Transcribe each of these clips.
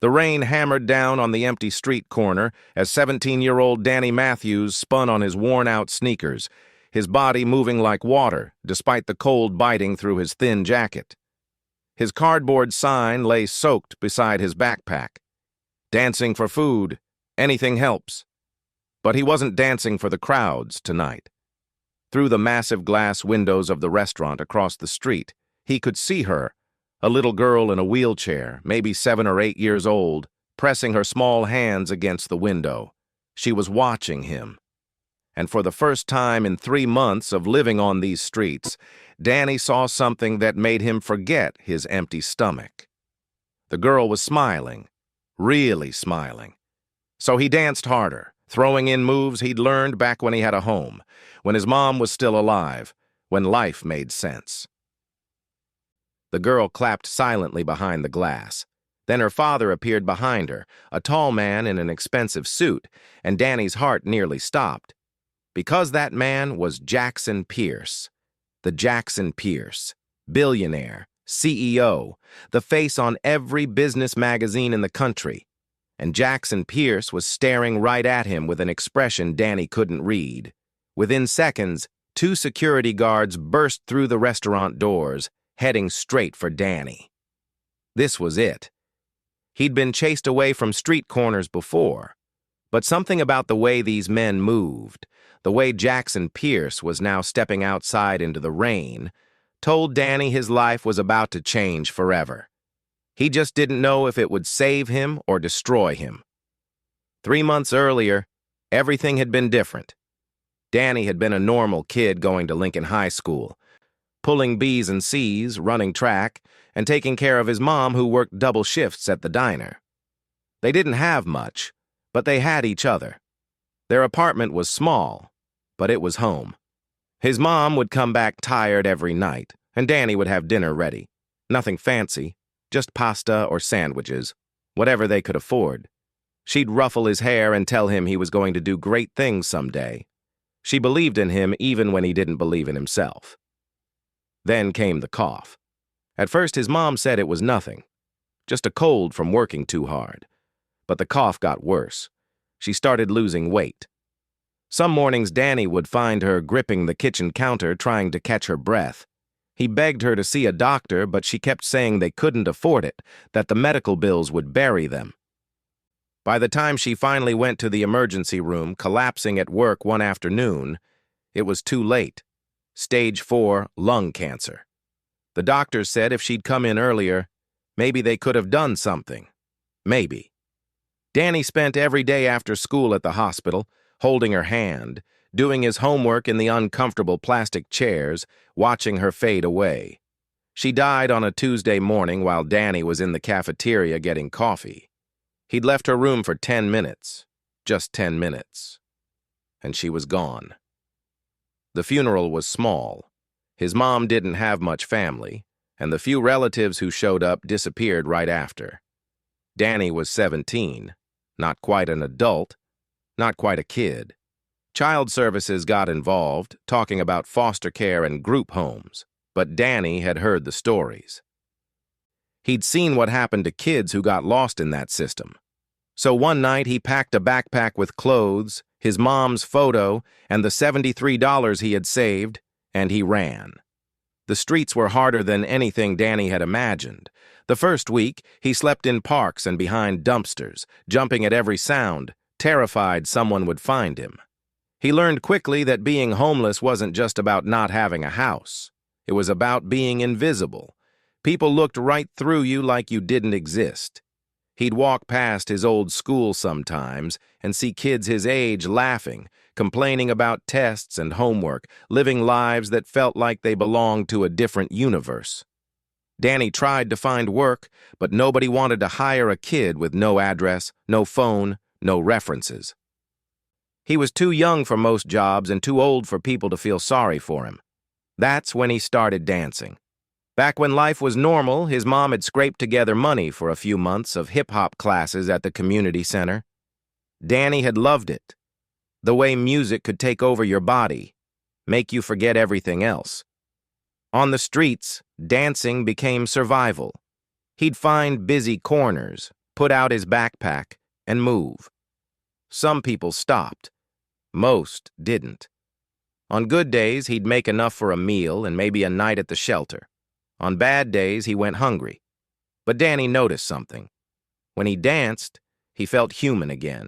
The rain hammered down on the empty street corner as 17-year-old Danny Matthews spun on his worn-out sneakers, his body moving like water despite the cold biting through his thin jacket. His cardboard sign lay soaked beside his backpack. Dancing for food, anything helps. But he wasn't dancing for the crowds tonight. Through the massive glass windows of the restaurant across the street, he could see her, a little girl in a wheelchair, maybe 7 or 8 years old, pressing her small hands against the window. She was watching him. And for the first time in 3 months of living on these streets, Danny saw something that made him forget his empty stomach. The girl was smiling, really smiling. So he danced harder, throwing in moves he'd learned back when he had a home, when his mom was still alive, when life made sense. The girl clapped silently behind the glass. Then her father appeared behind her, a tall man in an expensive suit, and Danny's heart nearly stopped. Because that man was Jackson Pierce. The Jackson Pierce, billionaire, CEO, the face on every business magazine in the country. And Jackson Pierce was staring right at him with an expression Danny couldn't read. Within seconds, 2 security guards burst through the restaurant doors, heading straight for Danny. This was it. He'd been chased away from street corners before, but something about the way these men moved, the way Jackson Pierce was now stepping outside into the rain, told Danny his life was about to change forever. He just didn't know if it would save him or destroy him. 3 months earlier, everything had been different. Danny had been a normal kid going to Lincoln High School, pulling B's and C's, running track, and taking care of his mom who worked double shifts at the diner. They didn't have much, but they had each other. Their apartment was small, but it was home. His mom would come back tired every night, and Danny would have dinner ready. Nothing fancy, just pasta or sandwiches, whatever they could afford. She'd ruffle his hair and tell him he was going to do great things someday. She believed in him even when he didn't believe in himself. Then came the cough. At first, his mom said it was nothing, just a cold from working too hard. But the cough got worse. She started losing weight. Some mornings, Danny would find her gripping the kitchen counter trying to catch her breath. He begged her to see a doctor, but she kept saying they couldn't afford it, that the medical bills would bury them. By the time she finally went to the emergency room, collapsing at work one afternoon, it was too late. Stage 4 lung cancer. The doctors said if she'd come in earlier, maybe they could have done something. Maybe. Danny spent every day after school at the hospital, holding her hand, doing his homework in the uncomfortable plastic chairs, watching her fade away. She died on a Tuesday morning while Danny was in the cafeteria getting coffee. He'd left her room for 10 minutes, just 10 minutes, and she was gone. The funeral was small. His mom didn't have much family, and the few relatives who showed up disappeared right after. Danny was 17, not quite an adult, not quite a kid. Child services got involved, talking about foster care and group homes, but Danny had heard the stories. He'd seen what happened to kids who got lost in that system. So one night he packed a backpack with clothes, his mom's photo, and the $73 he had saved, and he ran. The streets were harder than anything Danny had imagined. The first week, he slept in parks and behind dumpsters, jumping at every sound, terrified someone would find him. He learned quickly that being homeless wasn't just about not having a house. It was about being invisible. People looked right through you like you didn't exist. He'd walk past his old school sometimes and see kids his age laughing, complaining about tests and homework, living lives that felt like they belonged to a different universe. Danny tried to find work, but nobody wanted to hire a kid with no address, no phone, no references. He was too young for most jobs and too old for people to feel sorry for him. That's when he started dancing. Back when life was normal, his mom had scraped together money for a few months of hip-hop classes at the community center. Danny had loved it. The way music could take over your body, make you forget everything else. On the streets, dancing became survival. He'd find busy corners, put out his backpack, and move. Some people stopped. Most didn't. On good days, he'd make enough for a meal and maybe a night at the shelter. On bad days, he went hungry. But Danny noticed something. When he danced, he felt human again.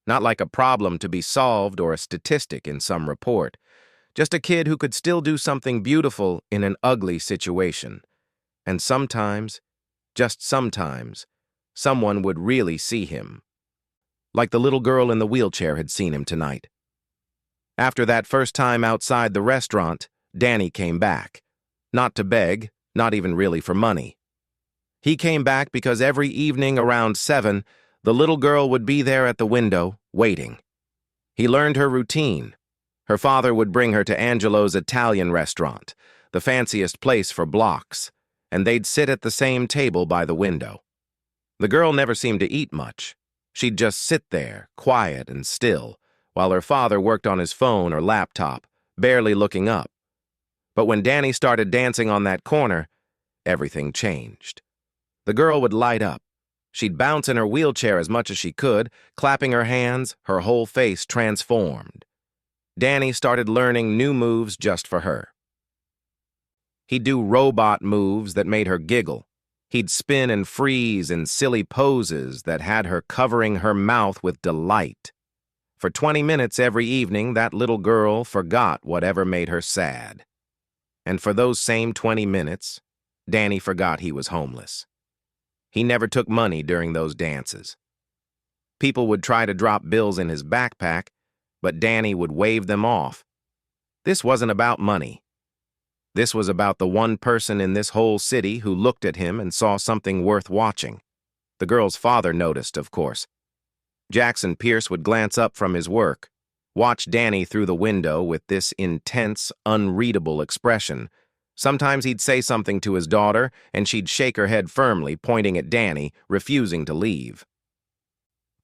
Not like a problem to be solved or a statistic in some report. Just a kid who could still do something beautiful in an ugly situation. And sometimes, just sometimes, someone would really see him. Like the little girl in the wheelchair had seen him tonight. After that first time outside the restaurant, Danny came back. Not to beg, not even really for money. He came back because every evening around 7, the little girl would be there at the window, waiting. He learned her routine. Her father would bring her to Angelo's Italian restaurant, the fanciest place for blocks, and they'd sit at the same table by the window. The girl never seemed to eat much. She'd just sit there, quiet and still, while her father worked on his phone or laptop, barely looking up. But when Danny started dancing on that corner, everything changed. The girl would light up. She'd bounce in her wheelchair as much as she could, clapping her hands, her whole face transformed. Danny started learning new moves just for her. He'd do robot moves that made her giggle. He'd spin and freeze in silly poses that had her covering her mouth with delight. For 20 minutes every evening, that little girl forgot whatever made her sad. And for those same 20 minutes, Danny forgot he was homeless. He never took money during those dances. People would try to drop bills in his backpack, but Danny would wave them off. This wasn't about money. This was about the one person in this whole city who looked at him and saw something worth watching. The girl's father noticed, of course. Jackson Pierce would glance up from his work, watch Danny through the window with this intense, unreadable expression. Sometimes he'd say something to his daughter, and she'd shake her head firmly, pointing at Danny, refusing to leave.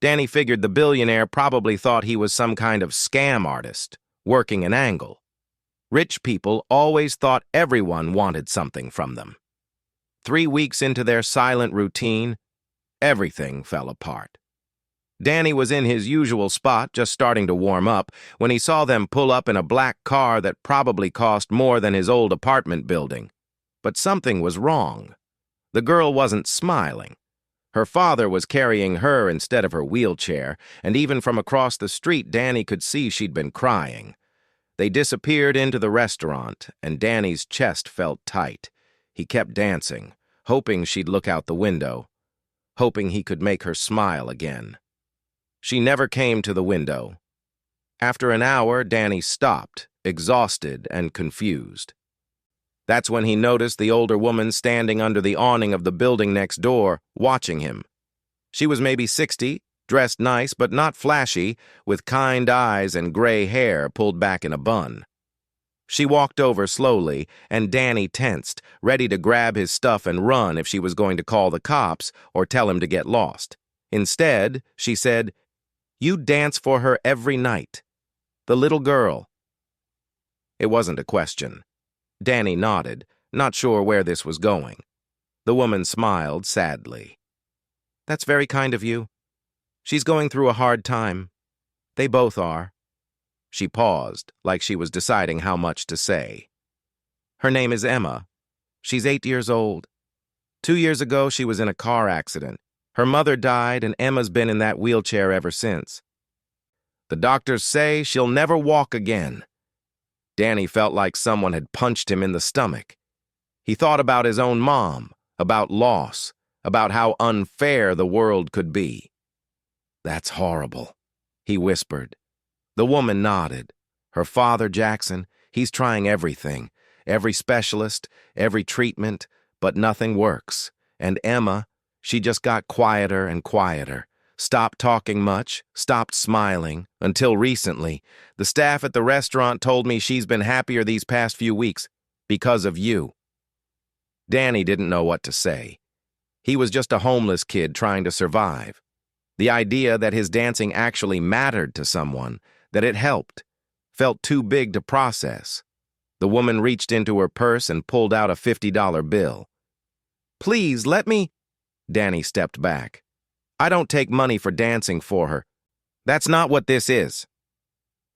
Danny figured the billionaire probably thought he was some kind of scam artist, working an angle. Rich people always thought everyone wanted something from them. 3 weeks into their silent routine, everything fell apart. Danny was in his usual spot, just starting to warm up, when he saw them pull up in a black car that probably cost more than his old apartment building. But something was wrong. The girl wasn't smiling. Her father was carrying her instead of her wheelchair, and even from across the street, Danny could see she'd been crying. They disappeared into the restaurant, and Danny's chest felt tight. He kept dancing, hoping she'd look out the window, hoping he could make her smile again. She never came to the window. After an hour, Danny stopped, exhausted and confused. That's when he noticed the older woman standing under the awning of the building next door, watching him. She was maybe 60, dressed nice but not flashy, with kind eyes and gray hair pulled back in a bun. She walked over slowly, and Danny tensed, ready to grab his stuff and run if she was going to call the cops or tell him to get lost. Instead, she said, "You dance for her every night. The little girl." It wasn't a question. Danny nodded, not sure where this was going. The woman smiled sadly. "That's very kind of you. She's going through a hard time. They both are." She paused, like she was deciding how much to say. "Her name is Emma. She's 8 years old. 2 years ago, she was in a car accident. Her mother died, and Emma's been in that wheelchair ever since. The doctors say she'll never walk again." Danny felt like someone had punched him in the stomach. He thought about his own mom, about loss, about how unfair the world could be. "That's horrible," he whispered. The woman nodded. Her father, Jackson, he's trying everything, every specialist, every treatment, but nothing works. And Emma, she just got quieter and quieter, stopped talking much, stopped smiling, until recently. The staff at the restaurant told me she's been happier these past few weeks because of you. Danny didn't know what to say. He was just a homeless kid trying to survive. The idea that his dancing actually mattered to someone, that it helped, felt too big to process. The woman reached into her purse and pulled out a $50 bill. "Please, let me—" Danny stepped back. I don't take money for dancing for her. That's not what this is."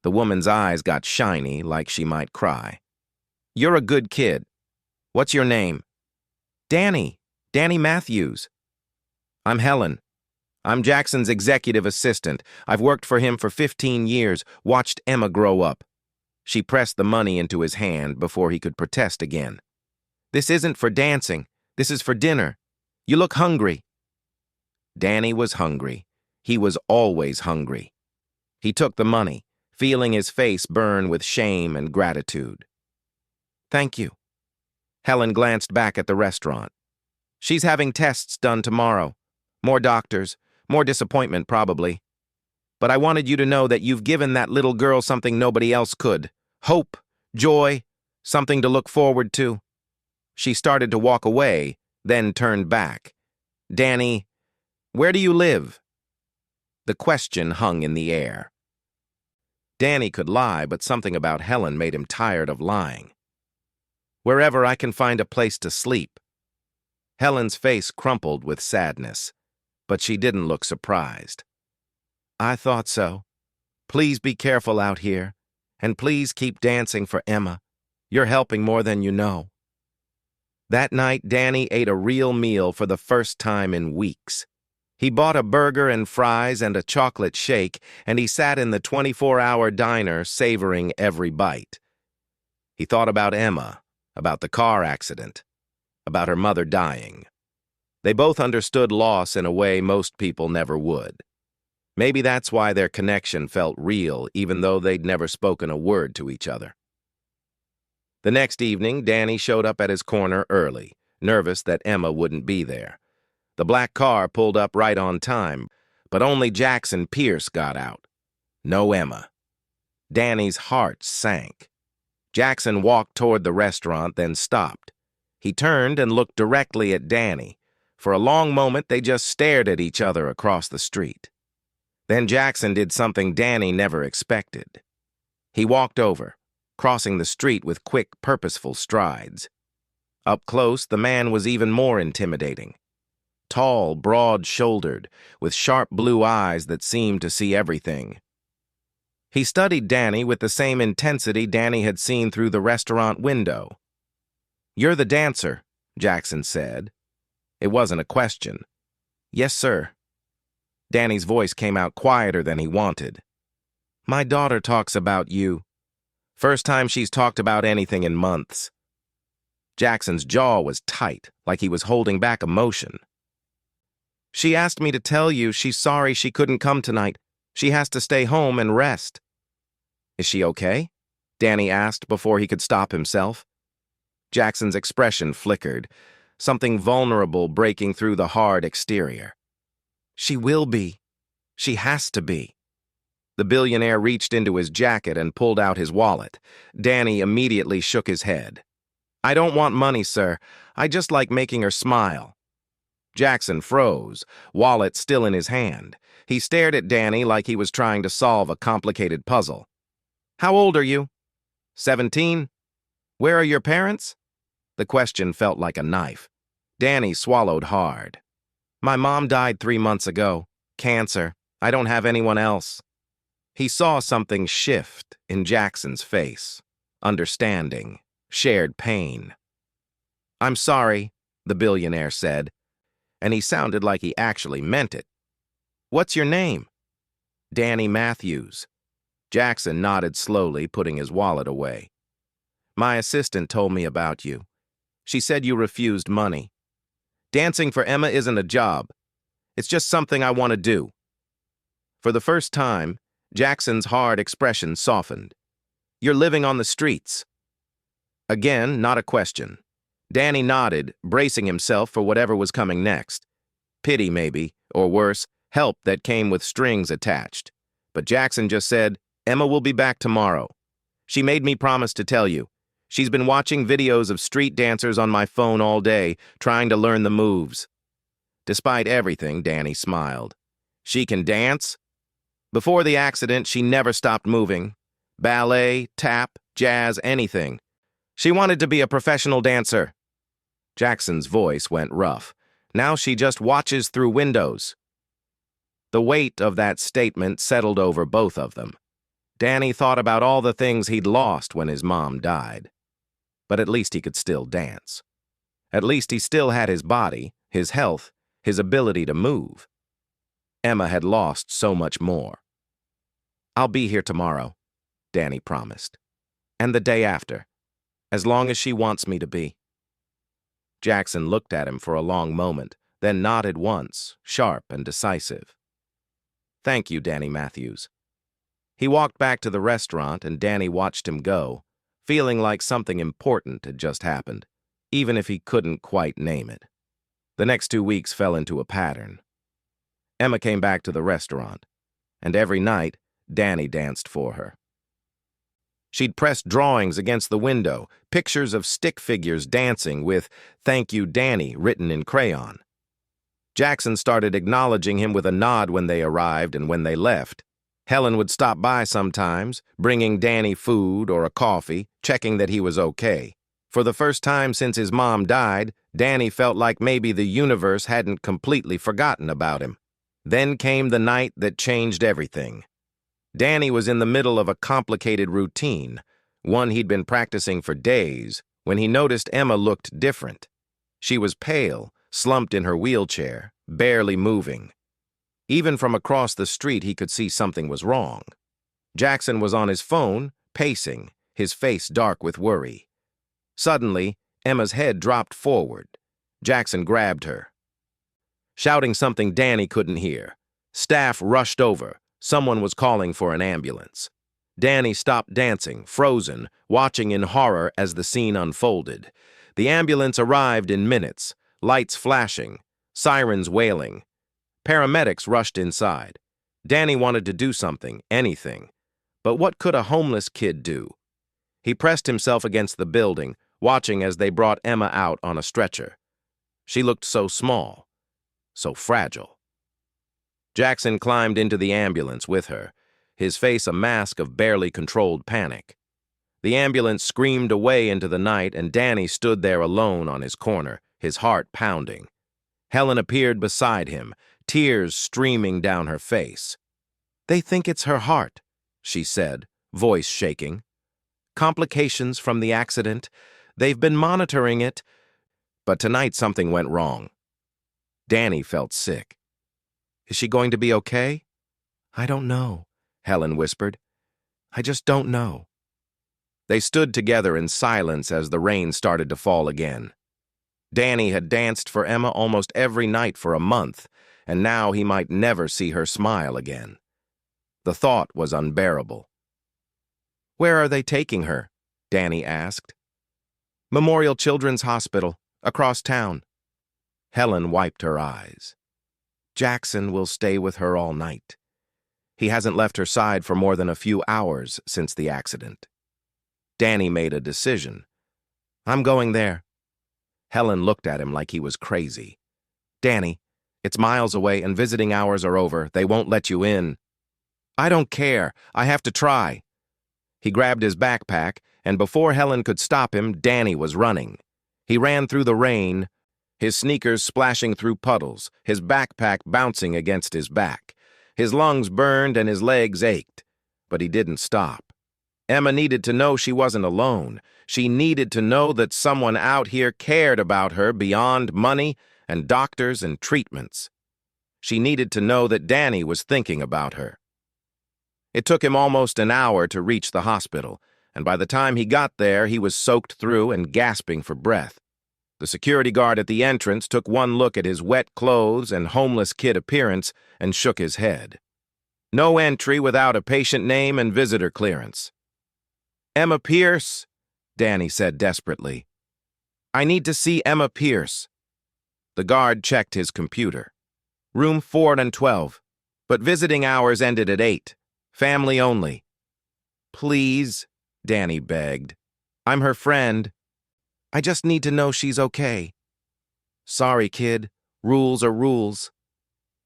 The woman's eyes got shiny, like she might cry. "You're a good kid. What's your name?" "Danny. Danny Matthews." "I'm Helen. I'm Jackson's executive assistant. I've worked for him for 15 years, watched Emma grow up." She pressed the money into his hand before he could protest again. "This isn't for dancing. This is for dinner. You look hungry." Danny was hungry. He was always hungry. He took the money, feeling his face burn with shame and gratitude. "Thank you." Helen glanced back at the restaurant. "She's having tests done tomorrow. More doctors, more disappointment probably. But I wanted you to know that you've given that little girl something nobody else could. Hope, joy, something to look forward to." She started to walk away, then turned back. "Danny, where do you live?" The question hung in the air. Danny could lie, but something about Helen made him tired of lying. "Wherever I can find a place to sleep." Helen's face crumpled with sadness, but she didn't look surprised. "I thought so. Please be careful out here, and please keep dancing for Emma. You're helping more than you know." That night, Danny ate a real meal for the first time in weeks. He bought a burger and fries and a chocolate shake, and he sat in the 24-hour diner savoring every bite. He thought about Emma, about the car accident, about her mother dying. They both understood loss in a way most people never would. Maybe that's why their connection felt real, even though they'd never spoken a word to each other. The next evening, Danny showed up at his corner early, nervous that Emma wouldn't be there. The black car pulled up right on time, but only Jackson Pierce got out. No Emma. Danny's heart sank. Jackson walked toward the restaurant, then stopped. He turned and looked directly at Danny. For a long moment, they just stared at each other across the street. Then Jackson did something Danny never expected. He walked over, crossing the street with quick, purposeful strides. Up close, the man was even more intimidating. Tall, broad-shouldered, with sharp blue eyes that seemed to see everything. He studied Danny with the same intensity Danny had seen through the restaurant window. "You're the dancer," Jackson said. It wasn't a question. "Yes, sir." Danny's voice came out quieter than he wanted. "My daughter talks about you. First time she's talked about anything in months." Jackson's jaw was tight, like he was holding back emotion. "She asked me to tell you she's sorry she couldn't come tonight. She has to stay home and rest." "Is she okay?" Danny asked before he could stop himself. Jackson's expression flickered, something vulnerable breaking through the hard exterior. "She will be. She has to be." The billionaire reached into his jacket and pulled out his wallet. Danny immediately shook his head. "I don't want money, sir. I just like making her smile." Jackson froze, wallet still in his hand. He stared at Danny like he was trying to solve a complicated puzzle. "How old are you?" 17. "Where are your parents?" The question felt like a knife. Danny swallowed hard. "My mom died 3 months ago. Cancer. I don't have anyone else." He saw something shift in Jackson's face. Understanding. Shared pain. "I'm sorry," the billionaire said, and he sounded like he actually meant it. "What's your name?" "Danny Matthews." Jackson nodded slowly, putting his wallet away. "My assistant told me about you. She said you refused money. Dancing for Emma isn't a job. It's just something I want to do." For the first time, Jackson's hard expression softened. "You're living on the streets." Again, not a question. Danny nodded, bracing himself for whatever was coming next. Pity, maybe, or worse, help that came with strings attached. But Jackson just said, "Emma will be back tomorrow. She made me promise to tell you. She's been watching videos of street dancers on my phone all day, trying to learn the moves." Despite everything, Danny smiled. "She can dance?" Before the accident, she never stopped moving. Ballet, tap, jazz, anything. She wanted to be a professional dancer. Jackson's voice went rough. "Now she just watches through windows." The weight of that statement settled over both of them. Danny thought about all the things he'd lost when his mom died. But at least he could still dance. At least he still had his body, his health, his ability to move. Emma had lost so much more. "I'll be here tomorrow," Danny promised. "And the day after, as long as she wants me to be." Jackson looked at him for a long moment, then nodded once, sharp and decisive. "Thank you, Danny Matthews." He walked back to the restaurant and Danny watched him go, feeling like something important had just happened, even if he couldn't quite name it. The next 2 weeks fell into a pattern. Emma came back to the restaurant, and every night, Danny danced for her. She'd pressed drawings against the window, pictures of stick figures dancing with "Thank you, Danny" written in crayon. Jackson started acknowledging him with a nod when they arrived and when they left. Helen would stop by sometimes, bringing Danny food or a coffee, checking that he was okay. For the first time since his mom died, Danny felt like maybe the universe hadn't completely forgotten about him. Then came the night that changed everything. Danny was in the middle of a complicated routine, one he'd been practicing for days, when he noticed Emma looked different. She was pale, slumped in her wheelchair, barely moving. Even from across the street, he could see something was wrong. Jackson was on his phone, pacing, his face dark with worry. Suddenly, Emma's head dropped forward. Jackson grabbed her, shouting something Danny couldn't hear. Staff rushed over. Someone was calling for an ambulance. Danny stopped dancing, frozen, watching in horror as the scene unfolded. The ambulance arrived in minutes, lights flashing, sirens wailing. Paramedics rushed inside. Danny wanted to do something, anything. But what could a homeless kid do? He pressed himself against the building, watching as they brought Emma out on a stretcher. She looked so small, so fragile. Jackson climbed into the ambulance with her, his face a mask of barely controlled panic. The ambulance screamed away into the night, and Danny stood there alone on his corner, his heart pounding. Helen appeared beside him, tears streaming down her face. "They think it's her heart," she said, voice shaking. "Complications from the accident. They've been monitoring it." But tonight something went wrong. Danny felt sick. "Is she going to be okay?" "I don't know," Helen whispered. "I just don't know." They stood together in silence as the rain started to fall again. Danny had danced for Emma almost every night for a month, and now he might never see her smile again. The thought was unbearable. "Where are they taking her?" Danny asked. "Memorial Children's Hospital, across town." Helen wiped her eyes. "Jackson will stay with her all night. He hasn't left her side for more than a few hours since the accident." Danny made a decision. "I'm going there." Helen looked at him like he was crazy. "Danny, it's miles away and visiting hours are over. They won't let you in." "I don't care. I have to try." He grabbed his backpack, and before Helen could stop him, Danny was running. He ran through the rain, his sneakers splashing through puddles, his backpack bouncing against his back. His lungs burned and his legs ached, but he didn't stop. Emma needed to know she wasn't alone. She needed to know that someone out here cared about her beyond money and doctors and treatments. She needed to know that Danny was thinking about her. It took him almost an hour to reach the hospital, and by the time he got there, he was soaked through and gasping for breath. The security guard at the entrance took one look at his wet clothes and homeless kid appearance and shook his head. "No entry without a patient name and visitor clearance." "Emma Pierce," Danny said desperately. "I need to see Emma Pierce." The guard checked his computer. "Room 412, but visiting hours ended at 8. Family only." "Please," Danny begged. "I'm her friend. I just need to know she's okay." "Sorry, kid. Rules are rules."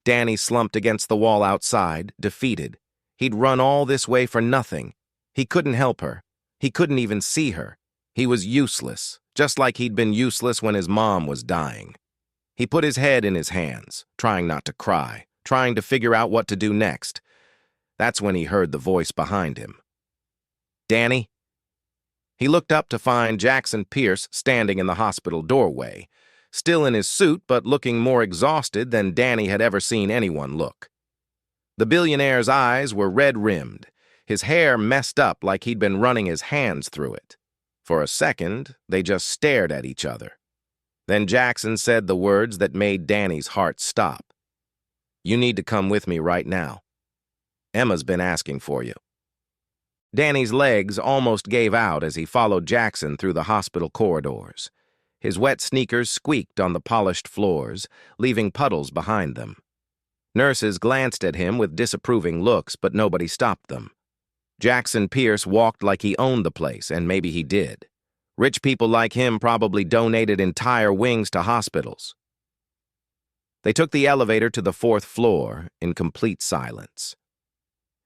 Danny slumped against the wall outside, defeated. He'd run all this way for nothing. He couldn't help her. He couldn't even see her. He was useless, just like he'd been useless when his mom was dying. He put his head in his hands, trying not to cry, trying to figure out what to do next. That's when he heard the voice behind him. "Danny?" He looked up to find Jackson Pierce standing in the hospital doorway, still in his suit but looking more exhausted than Danny had ever seen anyone look. The billionaire's eyes were red-rimmed, his hair messed up like he'd been running his hands through it. For a second, they just stared at each other. Then Jackson said the words that made Danny's heart stop. "You need to come with me right now. Emma's been asking for you." Danny's legs almost gave out as he followed Jackson through the hospital corridors. His wet sneakers squeaked on the polished floors, leaving puddles behind them. Nurses glanced at him with disapproving looks, but nobody stopped them. Jackson Pierce walked like he owned the place, and maybe he did. Rich people like him probably donated entire wings to hospitals. They took the elevator to the 4th floor in complete silence.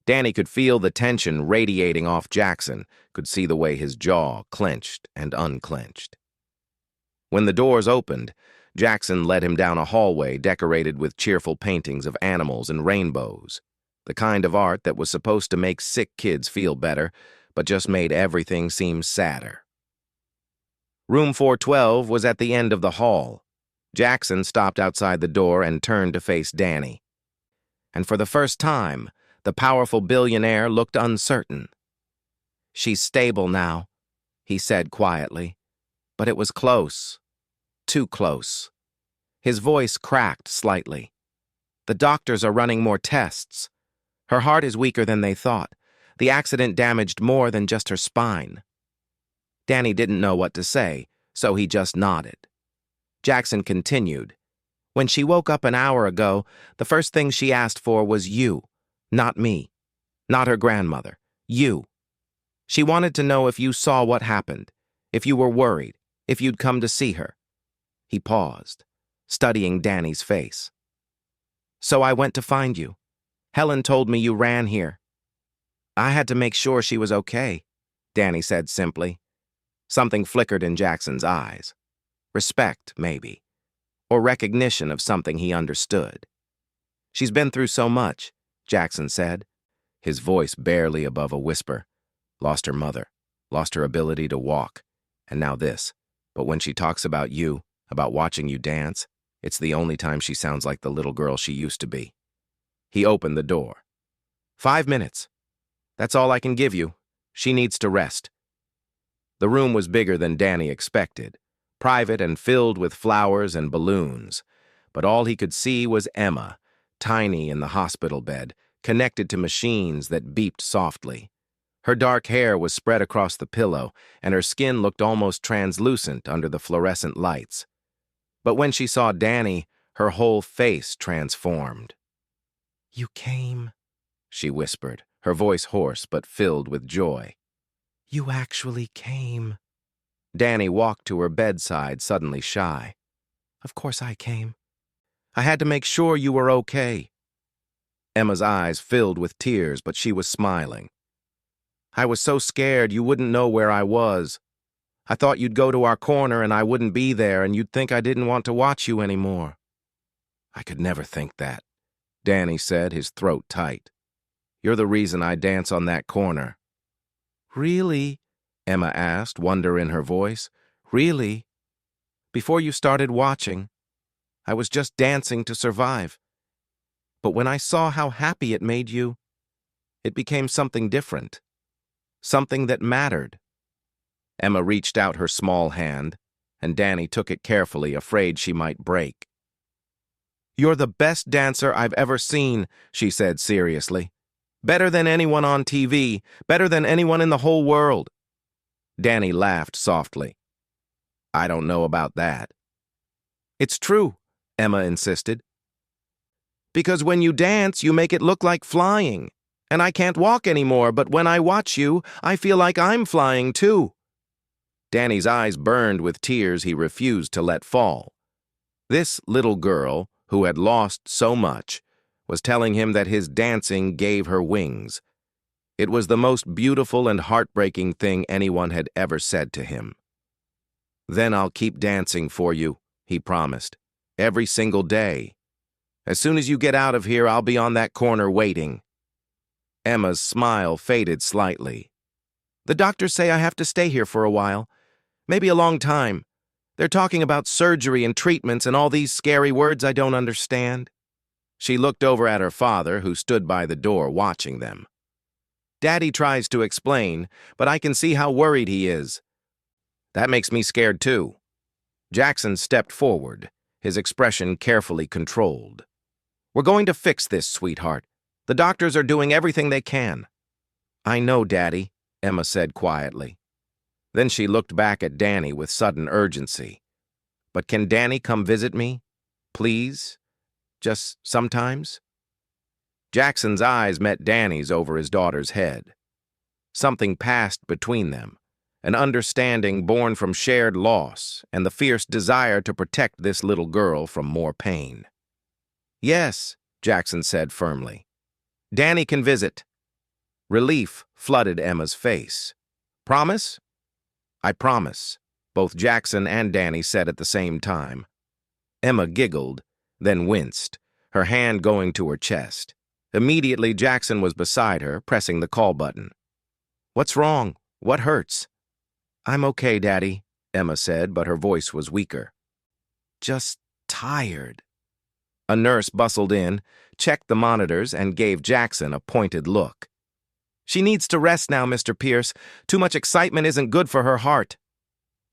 Danny could feel the tension radiating off Jackson, could see the way his jaw clenched and unclenched. When the doors opened, Jackson led him down a hallway decorated with cheerful paintings of animals and rainbows, the kind of art that was supposed to make sick kids feel better, but just made everything seem sadder. Room 412 was at the end of the hall. Jackson stopped outside the door and turned to face Danny. And for the first time, the powerful billionaire looked uncertain. "She's stable now," he said quietly. But it was close. Too close. His voice cracked slightly. "The doctors are running more tests. Her heart is weaker than they thought. The accident damaged more than just her spine." Danny didn't know what to say, so he just nodded. Jackson continued. "When she woke up an hour ago, the first thing she asked for was you, not me, not her grandmother, you. She wanted to know if you saw what happened, if you were worried, if you'd come to see her." He paused, studying Danny's face. "So I went to find you. Helen told me you ran here." "I had to make sure she was okay," Danny said simply. Something flickered in Jackson's eyes. Respect, maybe, or recognition of something he understood. "She's been through so much," Jackson said, his voice barely above a whisper. "Lost her mother, lost her ability to walk, and now this. But when she talks about you, about watching you dance, it's the only time she sounds like the little girl she used to be." He opened the door. 5 minutes. That's all I can give you. She needs to rest." The room was bigger than Danny expected, private and filled with flowers and balloons. But all he could see was Emma, tiny in the hospital bed, connected to machines that beeped softly. Her dark hair was spread across the pillow, and her skin looked almost translucent under the fluorescent lights. But when she saw Danny, her whole face transformed. "You came," she whispered, her voice hoarse but filled with joy. "You actually came." Danny walked to her bedside, suddenly shy. "Of course I came. I had to make sure you were okay." Emma's eyes filled with tears, but she was smiling. "I was so scared you wouldn't know where I was. I thought you'd go to our corner and I wouldn't be there and you'd think I didn't want to watch you anymore." "I could never think that," Danny said, his throat tight. "You're the reason I dance on that corner." "Really?" Emma asked, wonder in her voice. "Really? Before you started watching, I was just dancing to survive. But when I saw how happy it made you, it became something different. Something that mattered." Emma reached out her small hand, and Danny took it carefully, afraid she might break. "You're the best dancer I've ever seen," she said seriously. "Better than anyone on TV, better than anyone in the whole world." Danny laughed softly. "I don't know about that." "It's true," Emma insisted. "Because when you dance, you make it look like flying. And I can't walk anymore, but when I watch you, I feel like I'm flying too." Danny's eyes burned with tears he refused to let fall. This little girl, who had lost so much, was telling him that his dancing gave her wings. It was the most beautiful and heartbreaking thing anyone had ever said to him. "Then I'll keep dancing for you," he promised, "every single day. As soon as you get out of here, I'll be on that corner waiting." Emma's smile faded slightly. "The doctors say I have to stay here for a while. Maybe a long time. They're talking about surgery and treatments and all these scary words I don't understand." She looked over at her father, who stood by the door watching them. "Daddy tries to explain, but I can see how worried he is. That makes me scared too." Jackson stepped forward, his expression carefully controlled. "We're going to fix this, sweetheart. The doctors are doing everything they can." "I know, Daddy," Emma said quietly. Then she looked back at Danny with sudden urgency. "But can Danny come visit me? Please? Just sometimes?" Jackson's eyes met Danny's over his daughter's head. Something passed between them, an understanding born from shared loss and the fierce desire to protect this little girl from more pain. "Yes," Jackson said firmly. "Danny can visit." Relief flooded Emma's face. "Promise?" "I promise," both Jackson and Danny said at the same time. Emma giggled, then winced, her hand going to her chest. Immediately, Jackson was beside her, pressing the call button. "What's wrong? What hurts?" "I'm okay, Daddy," Emma said, but her voice was weaker. "Just tired." A nurse bustled in, checked the monitors, and gave Jackson a pointed look. "She needs to rest now, Mr. Pierce. Too much excitement isn't good for her heart."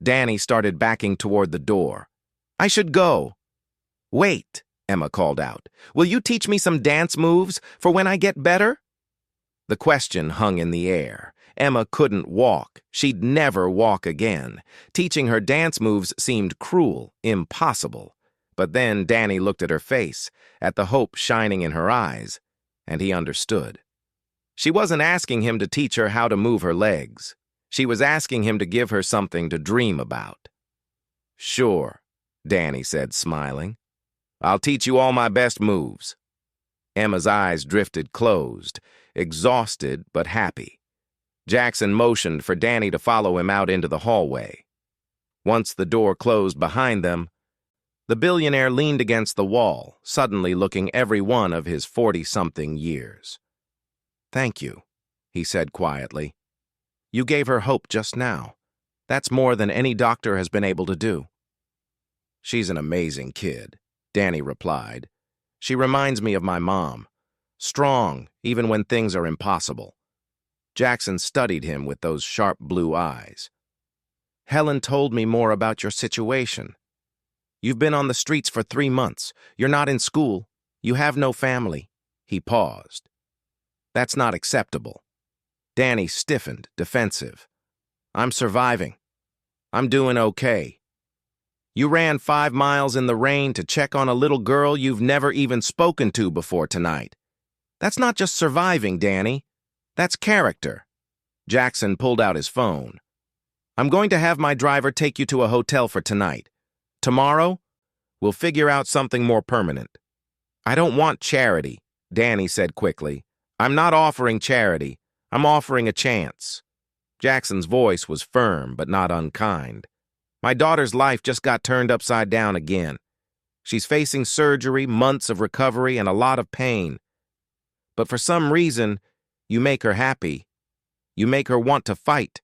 Danny started backing toward the door. "I should go." "Wait," Emma called out. "Will you teach me some dance moves for when I get better?" The question hung in the air. Emma couldn't walk. She'd never walk again. Teaching her dance moves seemed cruel, impossible. But then Danny looked at her face, at the hope shining in her eyes, and he understood. She wasn't asking him to teach her how to move her legs. She was asking him to give her something to dream about. "Sure," Danny said, smiling. "I'll teach you all my best moves." Emma's eyes drifted closed, exhausted but happy. Jackson motioned for Danny to follow him out into the hallway. Once the door closed behind them, the billionaire leaned against the wall, suddenly looking every one of his 40-something years. "Thank you," he said quietly. "You gave her hope just now. That's more than any doctor has been able to do." "She's an amazing kid," Danny replied. "She reminds me of my mom. Strong, even when things are impossible." Jackson studied him with those sharp blue eyes. "Helen told me more about your situation. You've been on the streets for 3 months. You're not in school. You have no family." He paused. "That's not acceptable." Danny stiffened, defensive. "I'm surviving. I'm doing okay. You ran 5 miles in the rain to check on a little girl you've never even spoken to before tonight. That's not just surviving, Danny. That's character." Jackson pulled out his phone. "I'm going to have my driver take you to a hotel for tonight. Tomorrow, we'll figure out something more permanent." "I don't want charity," Danny said quickly. "I'm not offering charity. I'm offering a chance." Jackson's voice was firm but not unkind. "My daughter's life just got turned upside down again. She's facing surgery, months of recovery, and a lot of pain. But for some reason, you make her happy. You make her want to fight.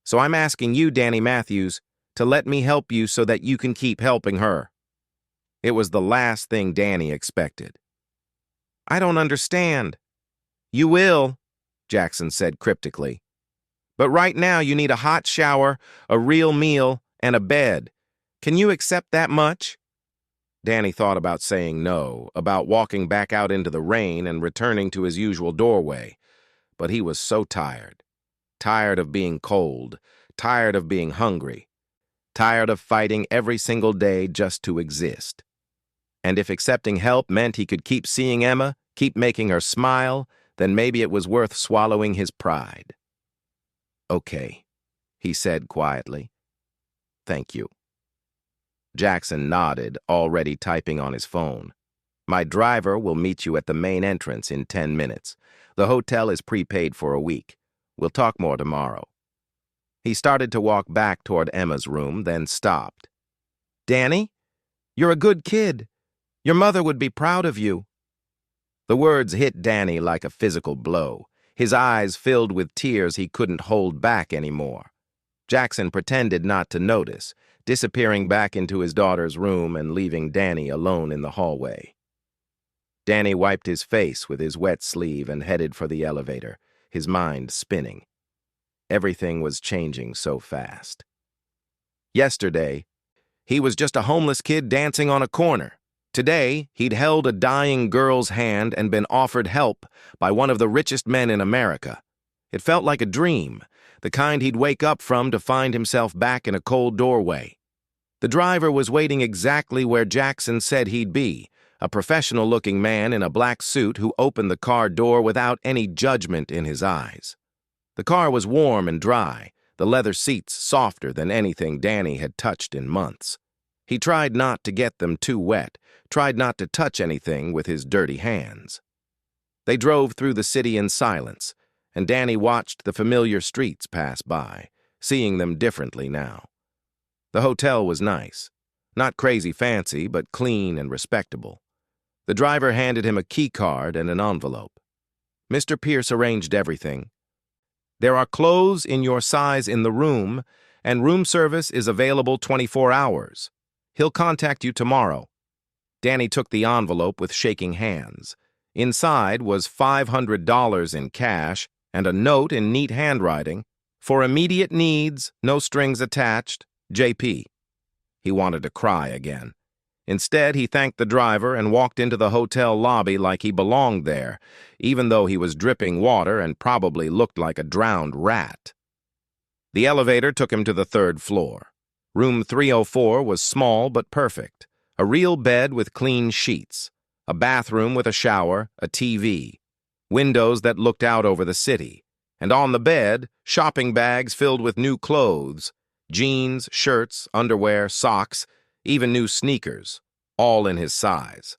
So I'm asking you, Danny Matthews, to let me help you so that you can keep helping her." It was the last thing Danny expected. "I don't understand." "You will," Jackson said cryptically. "But right now you need a hot shower, a real meal, and a bed. Can you accept that much?" Danny thought about saying no, about walking back out into the rain and returning to his usual doorway. But he was so tired. Tired of being cold, tired of being hungry, tired of fighting every single day just to exist. And if accepting help meant he could keep seeing Emma, keep making her smile, then maybe it was worth swallowing his pride. "Okay," he said quietly. "Thank you." Jackson nodded, already typing on his phone. "My driver will meet you at the main entrance in 10 minutes. The hotel is prepaid for a week. We'll talk more tomorrow." He started to walk back toward Emma's room, then stopped. "Danny, you're a good kid. Your mother would be proud of you." The words hit Danny like a physical blow. His eyes filled with tears he couldn't hold back anymore. Jackson pretended not to notice, disappearing back into his daughter's room and leaving Danny alone in the hallway. Danny wiped his face with his wet sleeve and headed for the elevator, his mind spinning. Everything was changing so fast. Yesterday, he was just a homeless kid dancing on a corner. Today, he'd held a dying girl's hand and been offered help by one of the richest men in America. It felt like a dream, the kind he'd wake up from to find himself back in a cold doorway. The driver was waiting exactly where Jackson said he'd be, a professional-looking man in a black suit who opened the car door without any judgment in his eyes. The car was warm and dry, the leather seats softer than anything Danny had touched in months. He tried not to get them too wet, tried not to touch anything with his dirty hands. They drove through the city in silence, and Danny watched the familiar streets pass by, seeing them differently now. The hotel was nice. Not crazy fancy, but clean and respectable. The driver handed him a key card and an envelope. Mr. Pierce arranged everything. There are clothes in your size in the room, and room service is available 24 hours. He'll contact you tomorrow. Danny took the envelope with shaking hands. Inside was $500 in cash and a note in neat handwriting. For immediate needs, no strings attached, JP. He wanted to cry again. Instead, he thanked the driver and walked into the hotel lobby like he belonged there, even though he was dripping water and probably looked like a drowned rat. The elevator took him to the third floor. Room 304 was small but perfect. A real bed with clean sheets, a bathroom with a shower, a TV, windows that looked out over the city, and on the bed, shopping bags filled with new clothes, jeans, shirts, underwear, socks, even new sneakers, all in his size.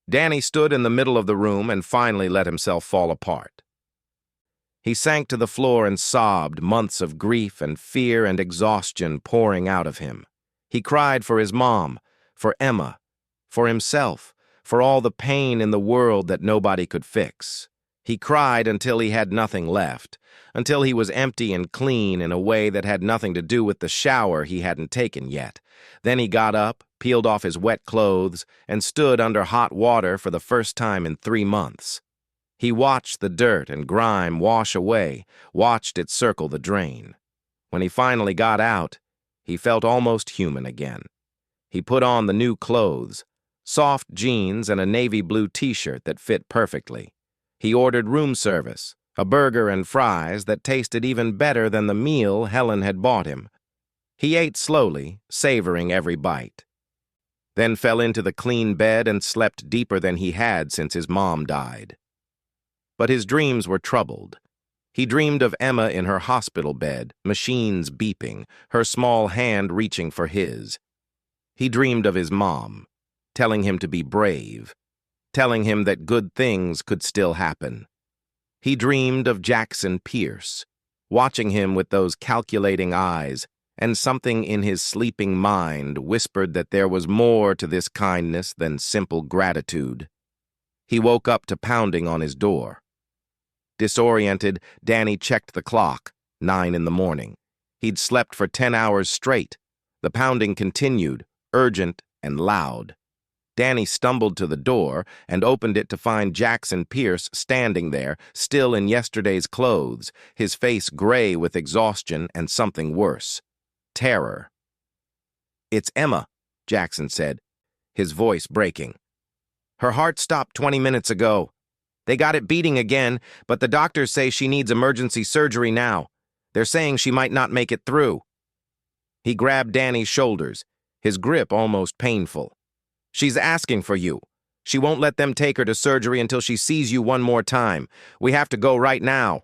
Danny stood in the middle of the room and finally let himself fall apart. He sank to the floor and sobbed, months of grief and fear and exhaustion pouring out of him. He cried for his mom, for Emma, for himself, for all the pain in the world that nobody could fix. He cried until he had nothing left, until he was empty and clean in a way that had nothing to do with the shower he hadn't taken yet. Then he got up, peeled off his wet clothes, and stood under hot water for the first time in 3 months. He watched the dirt and grime wash away, watched it circle the drain. When he finally got out, he felt almost human again. He put on the new clothes, soft jeans and a navy blue t-shirt that fit perfectly. He ordered room service, a burger and fries that tasted even better than the meal Helen had bought him. He ate slowly, savoring every bite. Then fell into the clean bed and slept deeper than he had since his mom died. But his dreams were troubled. He dreamed of Emma in her hospital bed, machines beeping, her small hand reaching for his. He dreamed of his mom, telling him to be brave, telling him that good things could still happen. He dreamed of Jackson Pierce, watching him with those calculating eyes, and something in his sleeping mind whispered that there was more to this kindness than simple gratitude. He woke up to pounding on his door. Disoriented, Danny checked the clock, 9 in the morning. He'd slept for 10 hours straight. The pounding continued, urgent and loud. Danny stumbled to the door and opened it to find Jackson Pierce standing there, still in yesterday's clothes, his face gray with exhaustion and something worse. Terror. "It's Emma," Jackson said, his voice breaking. "Her heart stopped 20 minutes ago. They got it beating again, but the doctors say she needs emergency surgery now. They're saying she might not make it through." He grabbed Danny's shoulders, his grip almost painful. "She's asking for you. She won't let them take her to surgery until she sees you one more time. We have to go right now."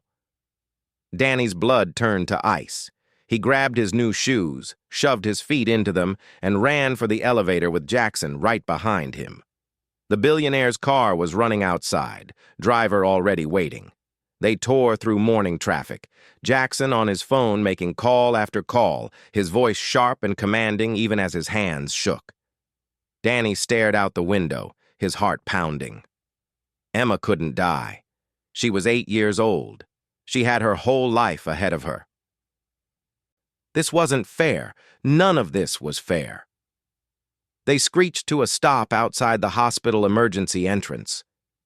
Danny's blood turned to ice. He grabbed his new shoes, shoved his feet into them, and ran for the elevator with Jackson right behind him. The billionaire's car was running outside, driver already waiting. They tore through morning traffic, Jackson on his phone making call after call, his voice sharp and commanding even as his hands shook. Danny stared out the window, his heart pounding. Emma couldn't die. She was 8 years old. She had her whole life ahead of her. This wasn't fair. None of this was fair. They screeched to a stop outside the hospital emergency entrance.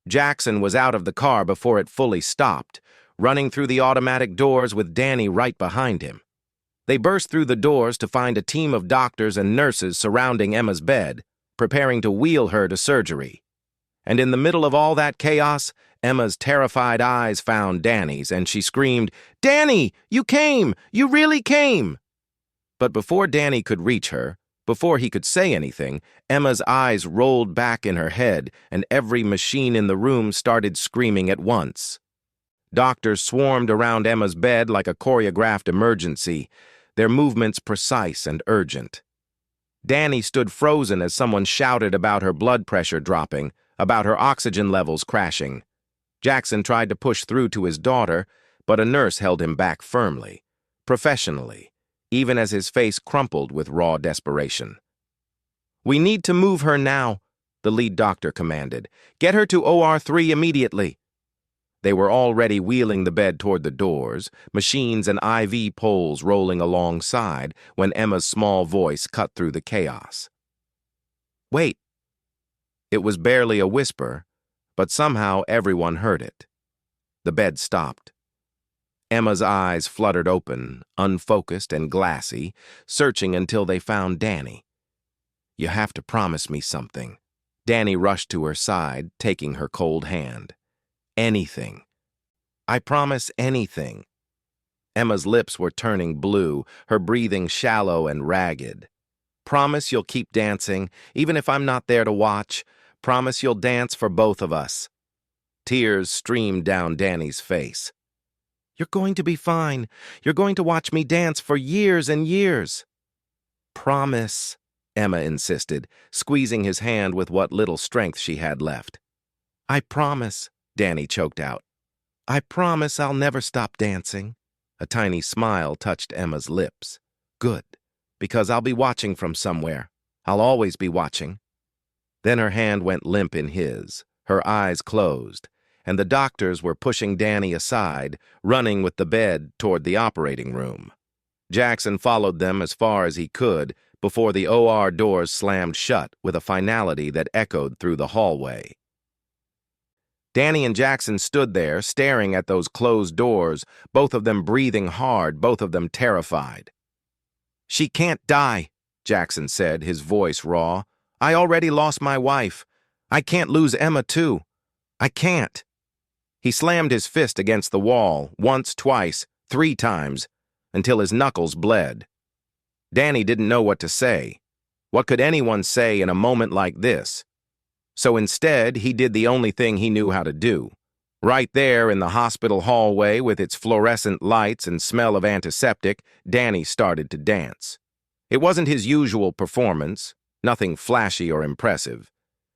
Jackson was out of the car before it fully stopped, running through the automatic doors with Danny right behind him. They burst through the doors to find a team of doctors and nurses surrounding Emma's bed, preparing to wheel her to surgery. And in the middle of all that chaos, Emma's terrified eyes found Danny's, and she screamed, "Danny, you came! You really came!" But before Danny could reach her, before he could say anything, Emma's eyes rolled back in her head, and every machine in the room started screaming at once. Doctors swarmed around Emma's bed like a choreographed emergency, their movements precise and urgent. Danny stood frozen as someone shouted about her blood pressure dropping, about her oxygen levels crashing. Jackson tried to push through to his daughter, but a nurse held him back firmly, professionally, even as his face crumpled with raw desperation. "We need to move her now," the lead doctor commanded. "Get her to OR3 immediately." They were already wheeling the bed toward the doors, machines and IV poles rolling alongside, when Emma's small voice cut through the chaos. "Wait." It was barely a whisper, but somehow everyone heard it. The bed stopped. Emma's eyes fluttered open, unfocused and glassy, searching until they found Danny. "You have to promise me something." Danny rushed to her side, taking her cold hand. "Anything. I promise anything." Emma's lips were turning blue, her breathing shallow and ragged. "Promise you'll keep dancing, even if I'm not there to watch. Promise you'll dance for both of us." Tears streamed down Danny's face. "You're going to be fine. You're going to watch me dance for years and years." "Promise," Emma insisted, squeezing his hand with what little strength she had left. "I promise," Danny choked out. "I promise I'll never stop dancing." A tiny smile touched Emma's lips. "Good, because I'll be watching from somewhere. I'll always be watching." Then her hand went limp in his, her eyes closed, and the doctors were pushing Danny aside, running with the bed toward the operating room. Jackson followed them as far as he could before the OR doors slammed shut with a finality that echoed through the hallway. Danny and Jackson stood there, staring at those closed doors, both of them breathing hard, both of them terrified. "She can't die," Jackson said, his voice raw. "I already lost my wife. I can't lose Emma, too. I can't." He slammed his fist against the wall, once, twice, 3 times, until his knuckles bled. Danny didn't know what to say. What could anyone say in a moment like this? So instead, he did the only thing he knew how to do. Right there in the hospital hallway with its fluorescent lights and smell of antiseptic, Danny started to dance. It wasn't his usual performance, nothing flashy or impressive.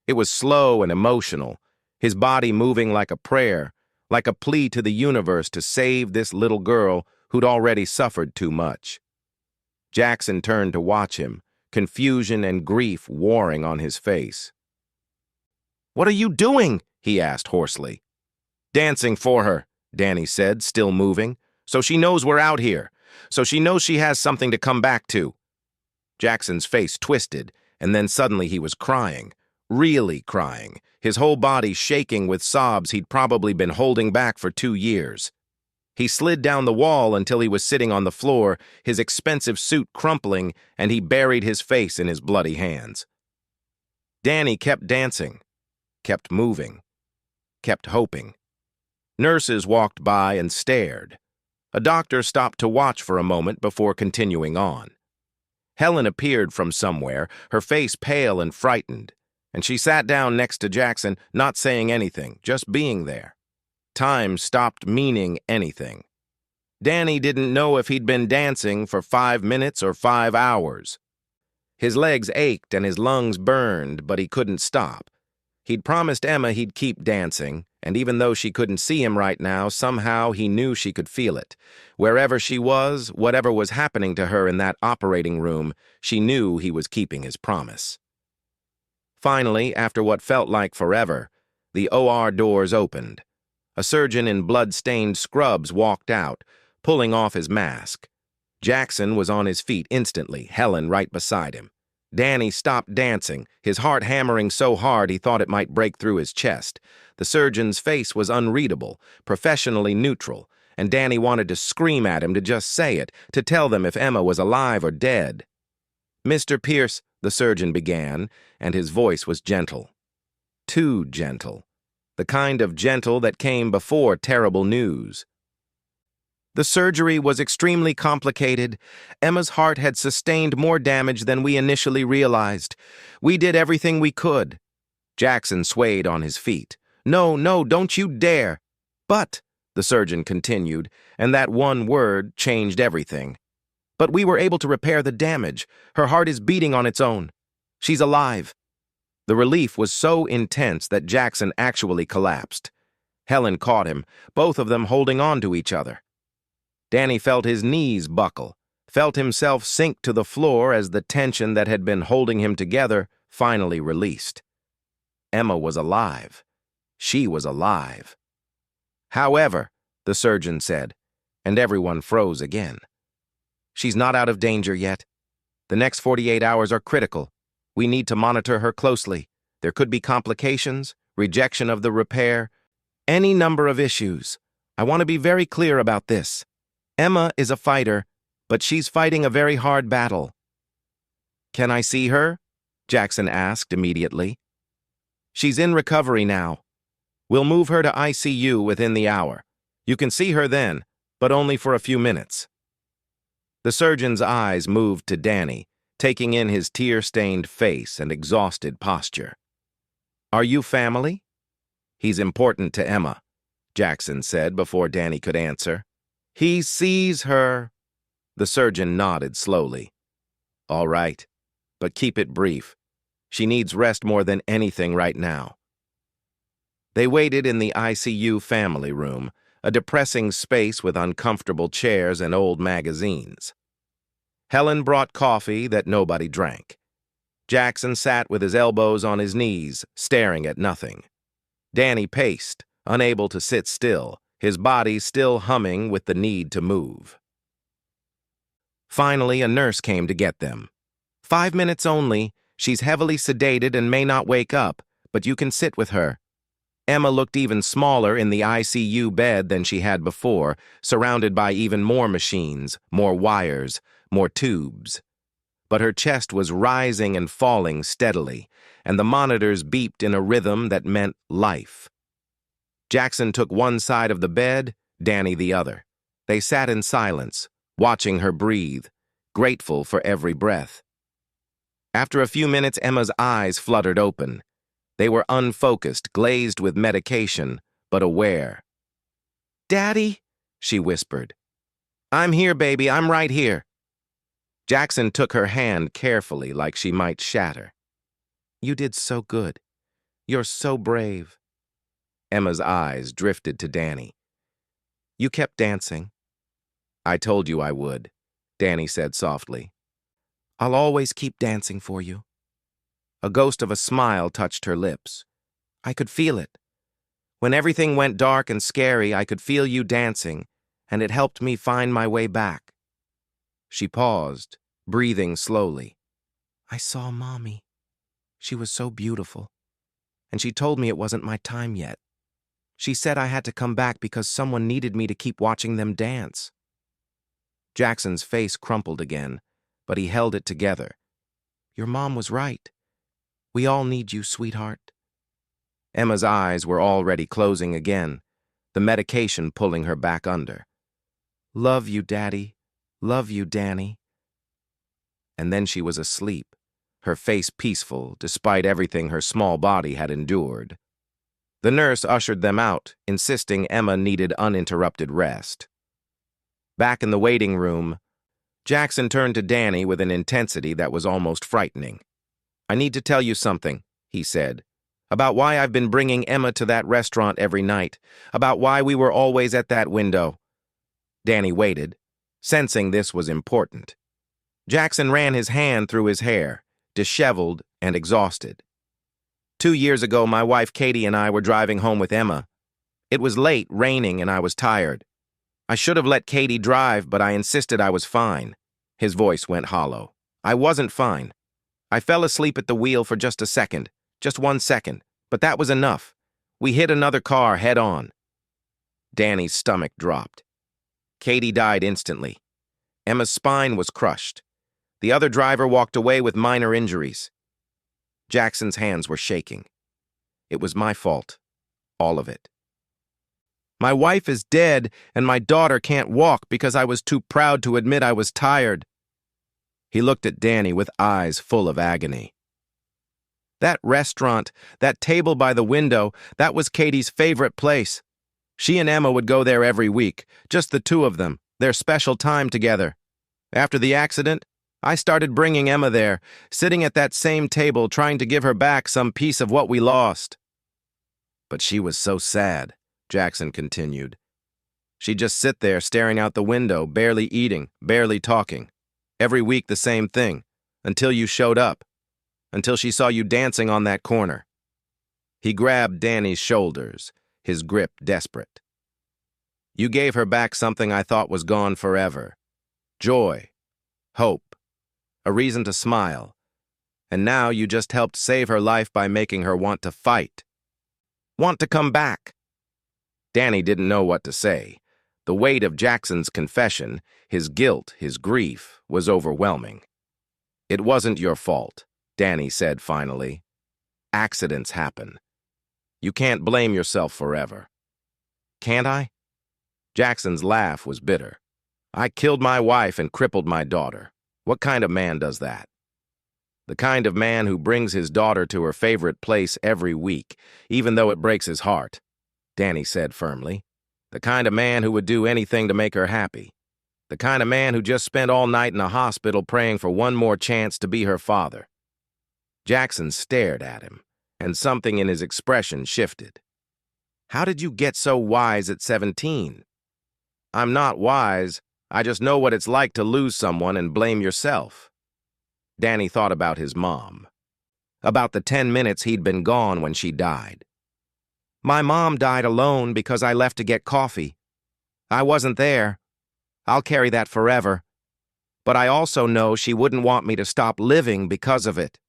It was slow and emotional, his body moving like a prayer, like a plea to the universe to save this little girl who'd already suffered too much. Jackson turned to watch him, confusion and grief warring on his face. "What are you doing?" he asked hoarsely. "Dancing for her," Danny said, still moving, "so she knows we're out here, so she knows she has something to come back to." Jackson's face twisted, and then suddenly he was crying, really crying, his whole body shaking with sobs he'd probably been holding back for 2 years. He slid down the wall until he was sitting on the floor, his expensive suit crumpling, and he buried his face in his bloody hands. Danny kept dancing, kept moving, kept hoping. Nurses walked by and stared. A doctor stopped to watch for a moment before continuing on. Helen appeared from somewhere, her face pale and frightened, and she sat down next to Jackson, not saying anything, just being there. Time stopped meaning anything. Danny didn't know if he'd been dancing for 5 minutes or 5 hours. His legs ached and his lungs burned, but he couldn't stop. He'd promised Emma he'd keep dancing, and even though she couldn't see him right now, somehow he knew she could feel it. Wherever she was, whatever was happening to her in that operating room, she knew he was keeping his promise. Finally, after what felt like forever, the OR doors opened. A surgeon in blood-stained scrubs walked out, pulling off his mask. Jackson was on his feet instantly, Helen right beside him. Danny stopped dancing, his heart hammering so hard he thought it might break through his chest. The surgeon's face was unreadable, professionally neutral, and Danny wanted to scream at him to just say it, to tell them if Emma was alive or dead. "Mr. Pierce," the surgeon began, and his voice was gentle. Too gentle. The kind of gentle that came before terrible news. The surgery was extremely complicated. Emma's heart had sustained more damage than we initially realized. We did everything we could. Jackson swayed on his feet. "No, no, don't you dare." "But," the surgeon continued, and that one word changed everything. "But we were able to repair the damage. Her heart is beating on its own. She's alive." The relief was so intense that Jackson actually collapsed. Helen caught him, both of them holding on to each other. Danny felt his knees buckle, felt himself sink to the floor as the tension that had been holding him together finally released. Emma was alive. She was alive. "However," the surgeon said, and everyone froze again. "She's not out of danger yet. The next 48 hours are critical. We need to monitor her closely. There could be complications, rejection of the repair, any number of issues. I want to be very clear about this. Emma is a fighter, but she's fighting a very hard battle." "Can I see her?" Jackson asked immediately. "She's in recovery now. We'll move her to ICU within the hour. You can see her then, but only for a few minutes." The surgeon's eyes moved to Danny, taking in his tear-stained face and exhausted posture. "Are you family?" "He's important to Emma," Jackson said before Danny could answer. "He sees her." The surgeon nodded slowly. "All right, but keep it brief. She needs rest more than anything right now." They waited in the ICU family room, a depressing space with uncomfortable chairs and old magazines. Helen brought coffee that nobody drank. Jackson sat with his elbows on his knees, staring at nothing. Danny paced, unable to sit still, his body still humming with the need to move. Finally, a nurse came to get them. "5 minutes only. She's heavily sedated and may not wake up, but you can sit with her." Emma looked even smaller in the ICU bed than she had before, surrounded by even more machines, more wires, more tubes. But her chest was rising and falling steadily, and the monitors beeped in a rhythm that meant life. Jackson took one side of the bed, Danny the other. They sat in silence, watching her breathe, grateful for every breath. After a few minutes, Emma's eyes fluttered open. They were unfocused, glazed with medication, but aware. "Daddy," she whispered. "I'm here, baby, I'm right here." Jackson took her hand carefully, like she might shatter. "You did so good. You're so brave." Emma's eyes drifted to Danny. "You kept dancing." "I told you I would," Danny said softly. "I'll always keep dancing for you." A ghost of a smile touched her lips. "I could feel it. When everything went dark and scary, I could feel you dancing, and it helped me find my way back." She paused, breathing slowly. "I saw Mommy. She was so beautiful. And she told me it wasn't my time yet. She said I had to come back because someone needed me to keep watching them dance." Jackson's face crumpled again, but he held it together. "Your mom was right. We all need you, sweetheart." Emma's eyes were already closing again, the medication pulling her back under. "Love you, Daddy. Love you, Danny." And then she was asleep, her face peaceful despite everything her small body had endured. The nurse ushered them out, insisting Emma needed uninterrupted rest. Back in the waiting room, Jackson turned to Danny with an intensity that was almost frightening. "I need to tell you something," he said, "about why I've been bringing Emma to that restaurant every night, about why we were always at that window." Danny waited, sensing this was important. Jackson ran his hand through his hair, disheveled and exhausted. 2 years ago, my wife Katie and I were driving home with Emma. It was late, raining, and I was tired. I should have let Katie drive, but I insisted I was fine. His voice went hollow. I wasn't fine. I fell asleep at the wheel for just a second, just 1 second, but that was enough. We hit another car head on. Danny's stomach dropped. Katie died instantly. Emma's spine was crushed. The other driver walked away with minor injuries. Jackson's hands were shaking. It was my fault. All of it. My wife is dead, and my daughter can't walk because I was too proud to admit I was tired. He looked at Danny with eyes full of agony. That restaurant, that table by the window, that was Katie's favorite place. She and Emma would go there every week, just the two of them, their special time together. After the accident, I started bringing Emma there, sitting at that same table trying to give her back some piece of what we lost. But she was so sad, Jackson continued. She'd just sit there staring out the window, barely eating, barely talking. Every week the same thing, until you showed up, until she saw you dancing on that corner. He grabbed Danny's shoulders, his grip desperate. You gave her back something I thought was gone forever. Joy, hope, a reason to smile. And now you just helped save her life by making her want to fight. Want to come back. Danny didn't know what to say. The weight of Jackson's confession, his guilt, his grief, was overwhelming. It wasn't your fault, Danny said finally. Accidents happen. You can't blame yourself forever. Can't I? Jackson's laugh was bitter. I killed my wife and crippled my daughter. What kind of man does that? The kind of man who brings his daughter to her favorite place every week, even though it breaks his heart, Danny said firmly. The kind of man who would do anything to make her happy. The kind of man who just spent all night in a hospital praying for one more chance to be her father. Jackson stared at him, and something in his expression shifted. How did you get so wise at 17? I'm not wise. I just know what it's like to lose someone and blame yourself. Danny thought about his mom. About the 10 minutes he'd been gone when she died. My mom died alone because I left to get coffee. I wasn't there. I'll carry that forever. But I also know she wouldn't want me to stop living because of it.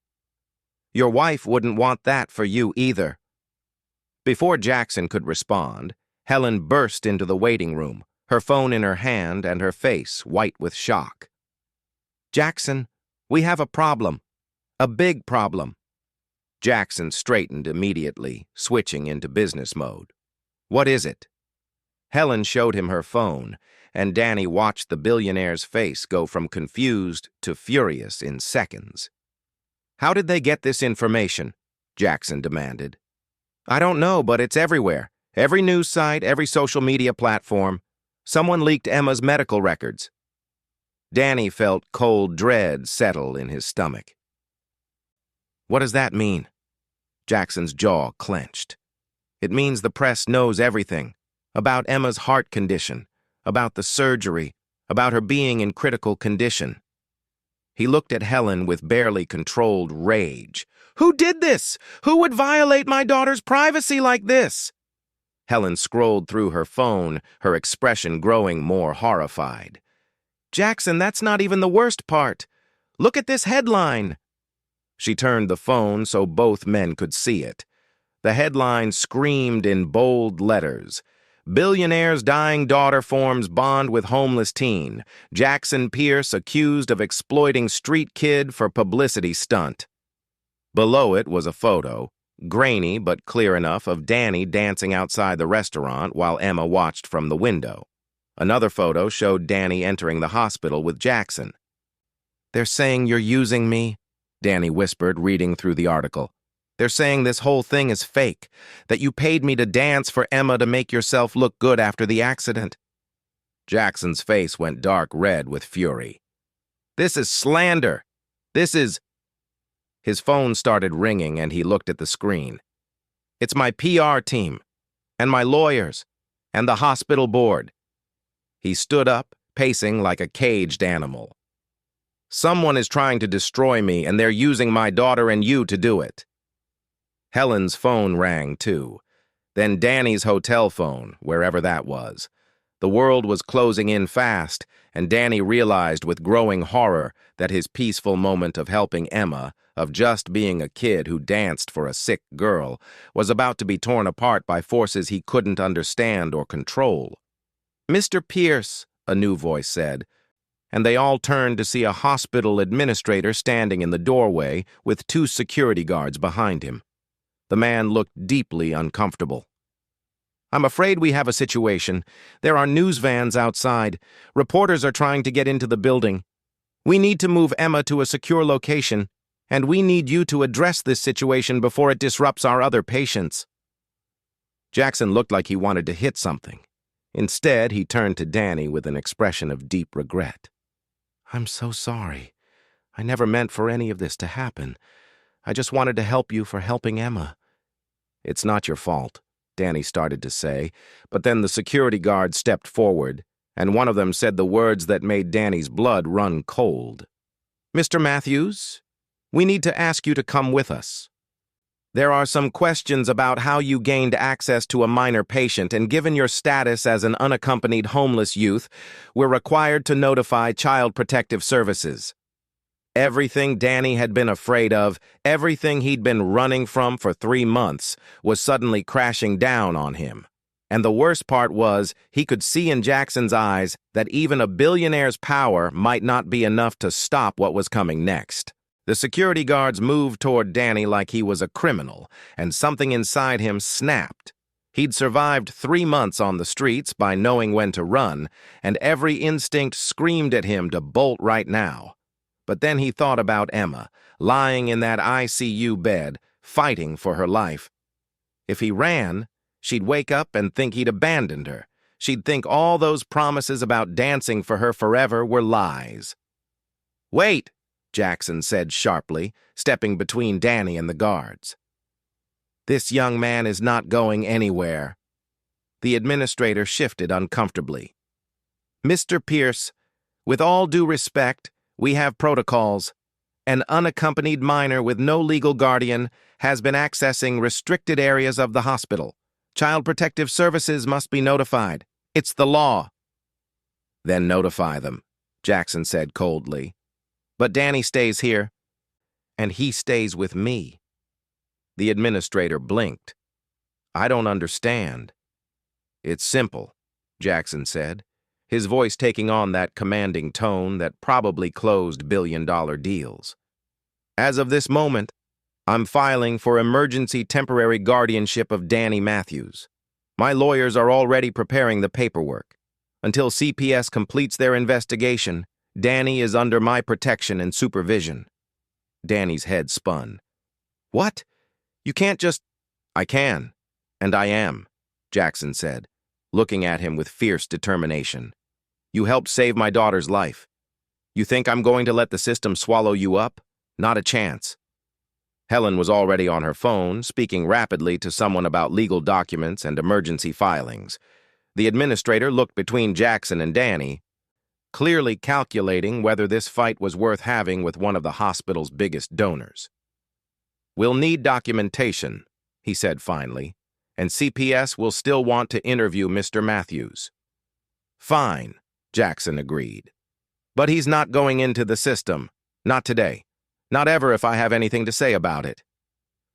Your wife wouldn't want that for you either. Before Jackson could respond, Helen burst into the waiting room, her phone in her hand and her face white with shock. Jackson, we have a problem. A big problem. Jackson straightened immediately, switching into business mode. What is it? Helen showed him her phone, and Danny watched the billionaire's face go from confused to furious in seconds. How did they get this information? Jackson demanded. I don't know, but it's everywhere. Every news site, every social media platform. Someone leaked Emma's medical records. Danny felt cold dread settle in his stomach. What does that mean? Jackson's jaw clenched. It means the press knows everything. About Emma's heart condition, about the surgery, about her being in critical condition. He looked at Helen with barely controlled rage. Who did this? Who would violate my daughter's privacy like this? Helen scrolled through her phone, her expression growing more horrified. Jackson, that's not even the worst part. Look at this headline. She turned the phone so both men could see it. The headline screamed in bold letters. Billionaire's dying daughter forms bond with homeless teen. Jackson Pierce accused of exploiting street kid for publicity stunt. Below it was a photo, grainy but clear enough, of Danny dancing outside the restaurant while Emma watched from the window. Another photo showed Danny entering the hospital with Jackson. They're saying you're using me, Danny whispered, reading through the article. They're saying this whole thing is fake, that you paid me to dance for Emma to make yourself look good after the accident. Jackson's face went dark red with fury. This is slander. This is... His phone started ringing and he looked at the screen. It's my PR team, and my lawyers, and the hospital board. He stood up, pacing like a caged animal. Someone is trying to destroy me, and they're using my daughter and you to do it. Helen's phone rang, too. Then Danny's hotel phone, wherever that was. The world was closing in fast, and Danny realized with growing horror that his peaceful moment of helping Emma, of just being a kid who danced for a sick girl, was about to be torn apart by forces he couldn't understand or control. "Mr. Pierce," a new voice said, and they all turned to see a hospital administrator standing in the doorway with 2 security guards behind him. The man looked deeply uncomfortable. "I'm afraid we have a situation. There are news vans outside. Reporters are trying to get into the building. We need to move Emma to a secure location, and we need you to address this situation before it disrupts our other patients." Jackson looked like he wanted to hit something. Instead, he turned to Danny with an expression of deep regret. "I'm so sorry. I never meant for any of this to happen. I just wanted to help you for helping Emma." "It's not your fault," Danny started to say, but then the security guard stepped forward, and one of them said the words that made Danny's blood run cold. "Mr. Matthews, we need to ask you to come with us. There are some questions about how you gained access to a minor patient, and given your status as an unaccompanied homeless youth, we're required to notify Child Protective Services." Everything Danny had been afraid of, everything he'd been running from for 3 months, was suddenly crashing down on him. And the worst part was, he could see in Jackson's eyes that even a billionaire's power might not be enough to stop what was coming next. The security guards moved toward Danny like he was a criminal, and something inside him snapped. He'd survived 3 months on the streets by knowing when to run, and every instinct screamed at him to bolt right now. But then he thought about Emma, lying in that ICU bed, fighting for her life. If he ran, she'd wake up and think he'd abandoned her. She'd think all those promises about dancing for her forever were lies. "Wait!" Jackson said sharply, stepping between Danny and the guards. "This young man is not going anywhere." The administrator shifted uncomfortably. "Mr. Pierce, with all due respect, we have protocols. An unaccompanied minor with no legal guardian has been accessing restricted areas of the hospital. Child Protective Services must be notified. It's the law." "Then notify them," Jackson said coldly. "But Danny stays here, and he stays with me." The administrator blinked. "I don't understand." "It's simple," Jackson said, his voice taking on that commanding tone that probably closed billion-dollar deals. "As of this moment, I'm filing for emergency temporary guardianship of Danny Matthews. My lawyers are already preparing the paperwork. Until CPS completes their investigation, Danny is under my protection and supervision." Danny's head spun. "What? You can't just—" "I can, and I am," Jackson said, looking at him with fierce determination. "You helped save my daughter's life. You think I'm going to let the system swallow you up? Not a chance." Helen was already on her phone, speaking rapidly to someone about legal documents and emergency filings. The administrator looked between Jackson and Danny, clearly calculating whether this fight was worth having with one of the hospital's biggest donors. "We'll need documentation," he said finally, "and CPS will still want to interview Mr. Matthews." "Fine," Jackson agreed. "But he's not going into the system. Not today. Not ever if I have anything to say about it."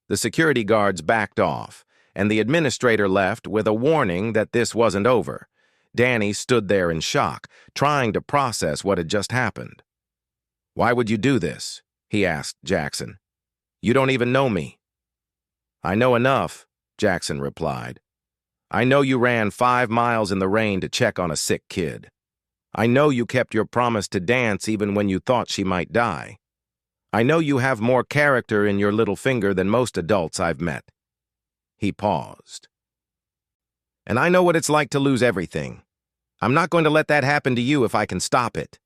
The security guards backed off, and the administrator left with a warning that this wasn't over. Danny stood there in shock, trying to process what had just happened. "Why would you do this?" he asked Jackson. "You don't even know me." "I know enough," Jackson replied. "I know you ran 5 miles in the rain to check on a sick kid. I know you kept your promise to dance even when you thought she might die. I know you have more character in your little finger than most adults I've met." He paused. "And I know what it's like to lose everything. I'm not going to let that happen to you if I can stop it."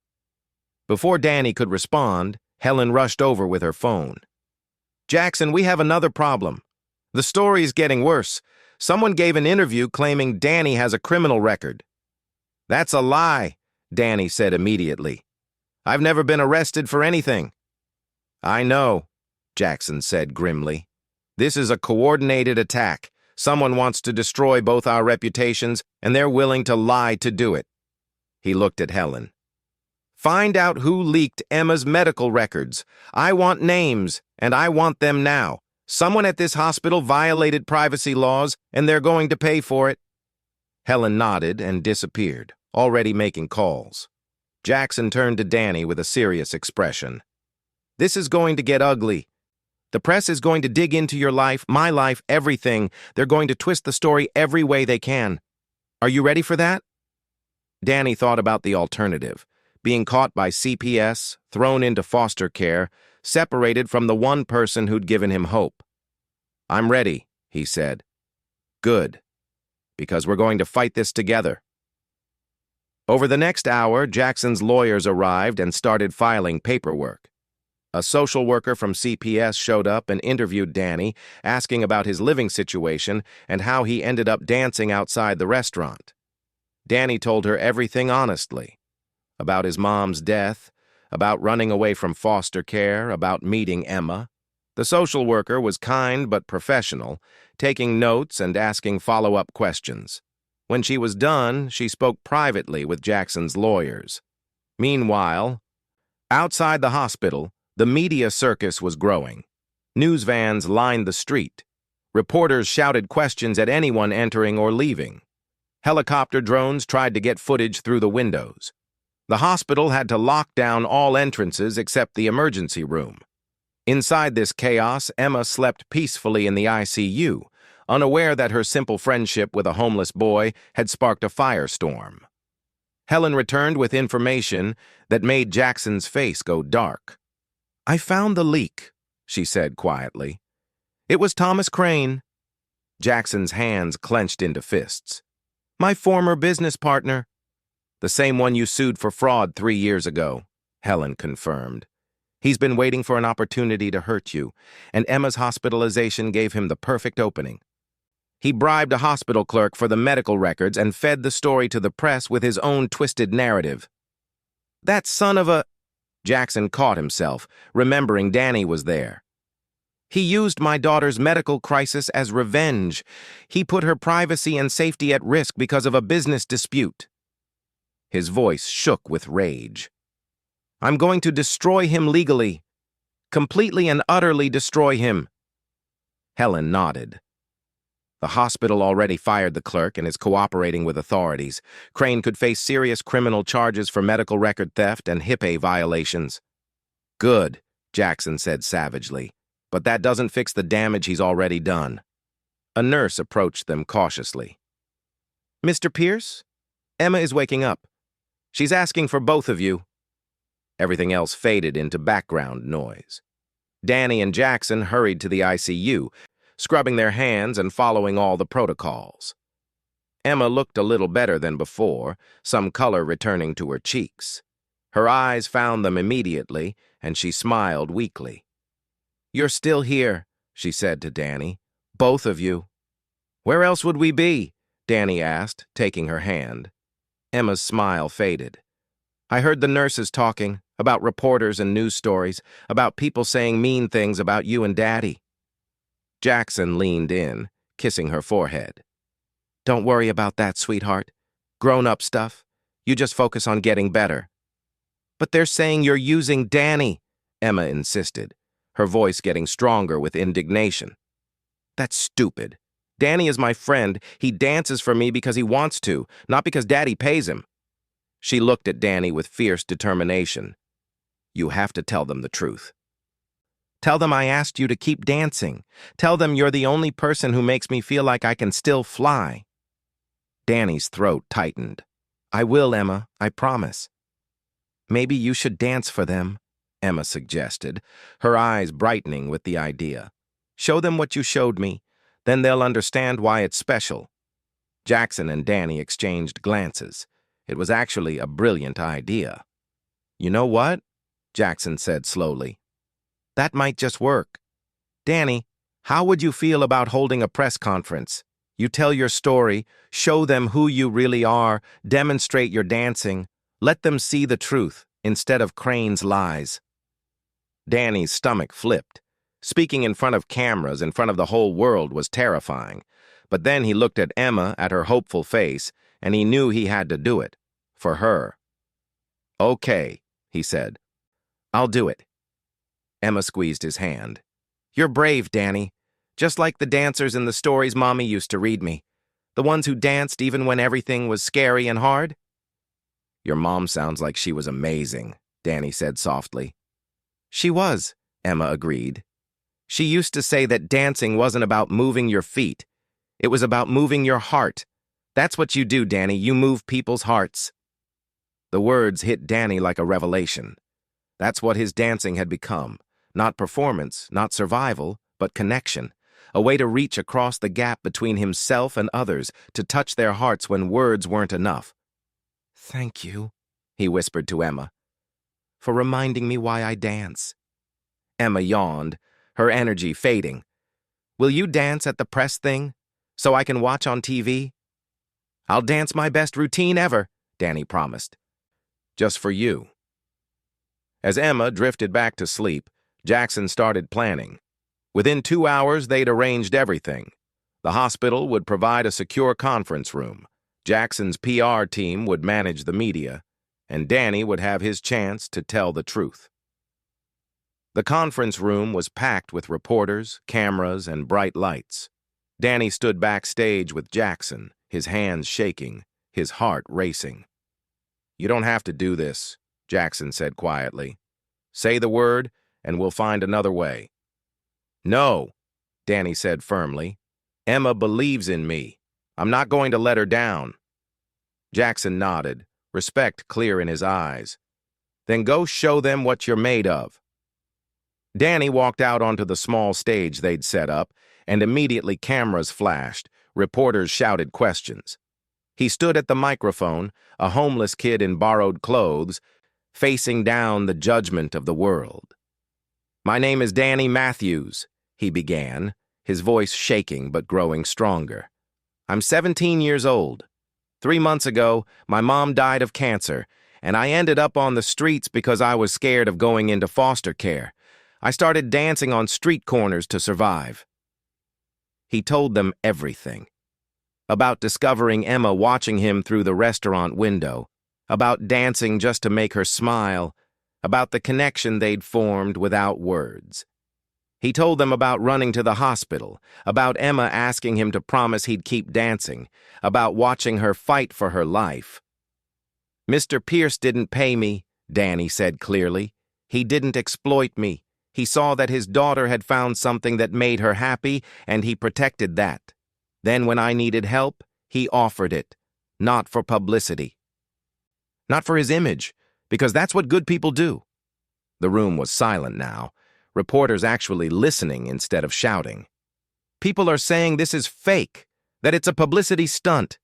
Before Danny could respond, Helen rushed over with her phone. "Jackson, we have another problem. The story's getting worse. Someone gave an interview claiming Danny has a criminal record." "That's a lie," Danny said immediately. "I've never been arrested for anything." "I know," Jackson said grimly. This is a coordinated attack. Someone wants to destroy both our reputations, and they're willing to lie to do it. He looked at Helen. Find out who leaked Emma's medical records. I want names, and I want them now. Someone at this hospital violated privacy laws, and they're going to pay for it. Helen nodded and disappeared, already making calls. Jackson turned to Danny with a serious expression. This is going to get ugly. The press is going to dig into your life, my life, everything. They're going to twist the story every way they can. Are you ready for that? Danny thought about the alternative. Being caught by CPS, thrown into foster care, separated from the one person who'd given him hope. I'm ready, he said. Good, because we're going to fight this together. Over the next hour, Jackson's lawyers arrived and started filing paperwork. A social worker from CPS showed up and interviewed Danny, asking about his living situation and how he ended up dancing outside the restaurant. Danny told her everything honestly. About his mom's death, about running away from foster care, about meeting Emma. The social worker was kind but professional, taking notes and asking follow-up questions. When she was done, she spoke privately with Jackson's lawyers. Meanwhile, outside the hospital, the media circus was growing. News vans lined the street. Reporters shouted questions at anyone entering or leaving. Helicopter drones tried to get footage through the windows. The hospital had to lock down all entrances except the emergency room. Inside this chaos, Emma slept peacefully in the ICU, unaware that her simple friendship with a homeless boy had sparked a firestorm. Helen returned with information that made Jackson's face go dark. I found the leak, she said quietly. It was Thomas Crane. Jackson's hands clenched into fists. My former business partner. The same one you sued for fraud 3 years ago, Helen confirmed. He's been waiting for an opportunity to hurt you, and Emma's hospitalization gave him the perfect opening. He bribed a hospital clerk for the medical records and fed the story to the press with his own twisted narrative. That son of a... Jackson caught himself, remembering Danny was there. He used my daughter's medical crisis as revenge. He put her privacy and safety at risk because of a business dispute. His voice shook with rage. I'm going to destroy him legally. Completely and utterly destroy him. Helen nodded. The hospital already fired the clerk and is cooperating with authorities. Crane could face serious criminal charges for medical record theft and HIPAA violations. Good, Jackson said savagely, but that doesn't fix the damage he's already done. A nurse approached them cautiously. Mr. Pierce? Emma is waking up. She's asking for both of you. Everything else faded into background noise. Danny and Jackson hurried to the ICU, scrubbing their hands and following all the protocols. Emma looked a little better than before, some color returning to her cheeks. Her eyes found them immediately, and she smiled weakly. You're still here, she said to Danny. Both of you. Where else would we be? Danny asked, taking her hand. Emma's smile faded. I heard the nurses talking, about reporters and news stories, about people saying mean things about you and Daddy. Jackson leaned in, kissing her forehead. Don't worry about that, sweetheart. Grown-up stuff. You just focus on getting better. But they're saying you're using Danny, Emma insisted, her voice getting stronger with indignation. That's stupid. Danny is my friend. He dances for me because he wants to, not because Daddy pays him. She looked at Danny with fierce determination. You have to tell them the truth. Tell them I asked you to keep dancing. Tell them you're the only person who makes me feel like I can still fly. Danny's throat tightened. I will, Emma, I promise. Maybe you should dance for them, Emma suggested, her eyes brightening with the idea. Show them what you showed me, then they'll understand why it's special. Jackson and Danny exchanged glances. It was actually a brilliant idea. You know what? Jackson said slowly. That might just work. Danny, how would you feel about holding a press conference? You tell your story, show them who you really are, demonstrate your dancing, let them see the truth instead of Crane's lies. Danny's stomach flipped. Speaking in front of cameras, in front of the whole world, was terrifying. But then he looked at Emma, at her hopeful face, and he knew he had to do it. For her. "Okay," he said. "I'll do it." Emma squeezed his hand. "You're brave, Danny. Just like the dancers in the stories Mommy used to read me. The ones who danced even when everything was scary and hard." "Your mom sounds like she was amazing," Danny said softly. "She was," Emma agreed. "She used to say that dancing wasn't about moving your feet. It was about moving your heart. That's what you do, Danny. You move people's hearts." The words hit Danny like a revelation. That's what his dancing had become. Not performance, not survival, but connection. A way to reach across the gap between himself and others, to touch their hearts when words weren't enough. "Thank you," he whispered to Emma, "for reminding me why I dance." Emma yawned, her energy fading. "Will you dance at the press thing, so I can watch on TV?" "I'll dance my best routine ever," Danny promised. "Just for you." As Emma drifted back to sleep, Jackson started planning. Within 2 hours, they'd arranged everything. The hospital would provide a secure conference room. Jackson's PR team would manage the media, and Danny would have his chance to tell the truth. The conference room was packed with reporters, cameras, and bright lights. Danny stood backstage with Jackson, his hands shaking, his heart racing. "You don't have to do this," Jackson said quietly. "Say the word, and we'll find another way." "No," Danny said firmly. "Emma believes in me. I'm not going to let her down." Jackson nodded, respect clear in his eyes. "Then go show them what you're made of." Danny walked out onto the small stage they'd set up, and immediately cameras flashed, reporters shouted questions. He stood at the microphone, a homeless kid in borrowed clothes, facing down the judgment of the world. "My name is Danny Matthews," he began, his voice shaking but growing stronger. "I'm 17 years old. 3 months ago, my mom died of cancer, and I ended up on the streets because I was scared of going into foster care. I started dancing on street corners to survive." He told them everything. About discovering Emma watching him through the restaurant window, about dancing just to make her smile, about the connection they'd formed without words. He told them about running to the hospital, about Emma asking him to promise he'd keep dancing, about watching her fight for her life. "Mr. Pierce didn't pay me," Danny said clearly. "He didn't exploit me. He saw that his daughter had found something that made her happy, and he protected that. Then when I needed help, he offered it, not for publicity. Not for his image, because that's what good people do." The room was silent now, reporters actually listening instead of shouting. "People are saying this is fake, that it's a publicity stunt.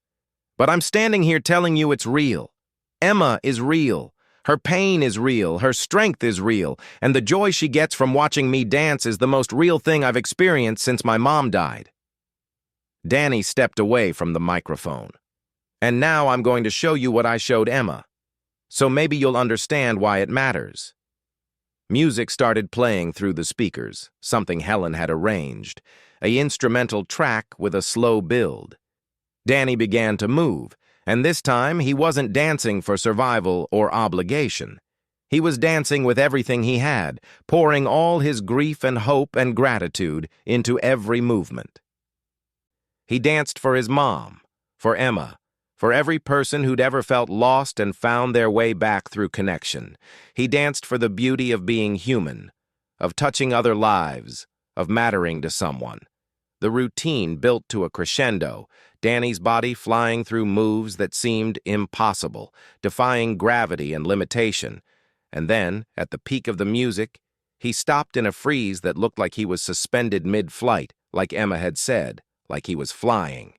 But I'm standing here telling you it's real. Emma is real. Her pain is real, her strength is real, and the joy she gets from watching me dance is the most real thing I've experienced since my mom died." Danny stepped away from the microphone. "And now I'm going to show you what I showed Emma. So maybe you'll understand why it matters." Music started playing through the speakers, something Helen had arranged, an instrumental track with a slow build. Danny began to move, and this time he wasn't dancing for survival or obligation. He was dancing with everything he had, pouring all his grief and hope and gratitude into every movement. He danced for his mom, for Emma, for every person who'd ever felt lost and found their way back through connection. He danced for the beauty of being human, of touching other lives, of mattering to someone. The routine built to a crescendo, Danny's body flying through moves that seemed impossible, defying gravity and limitation. And then, at the peak of the music, he stopped in a freeze that looked like he was suspended mid-flight, like Emma had said, like he was flying.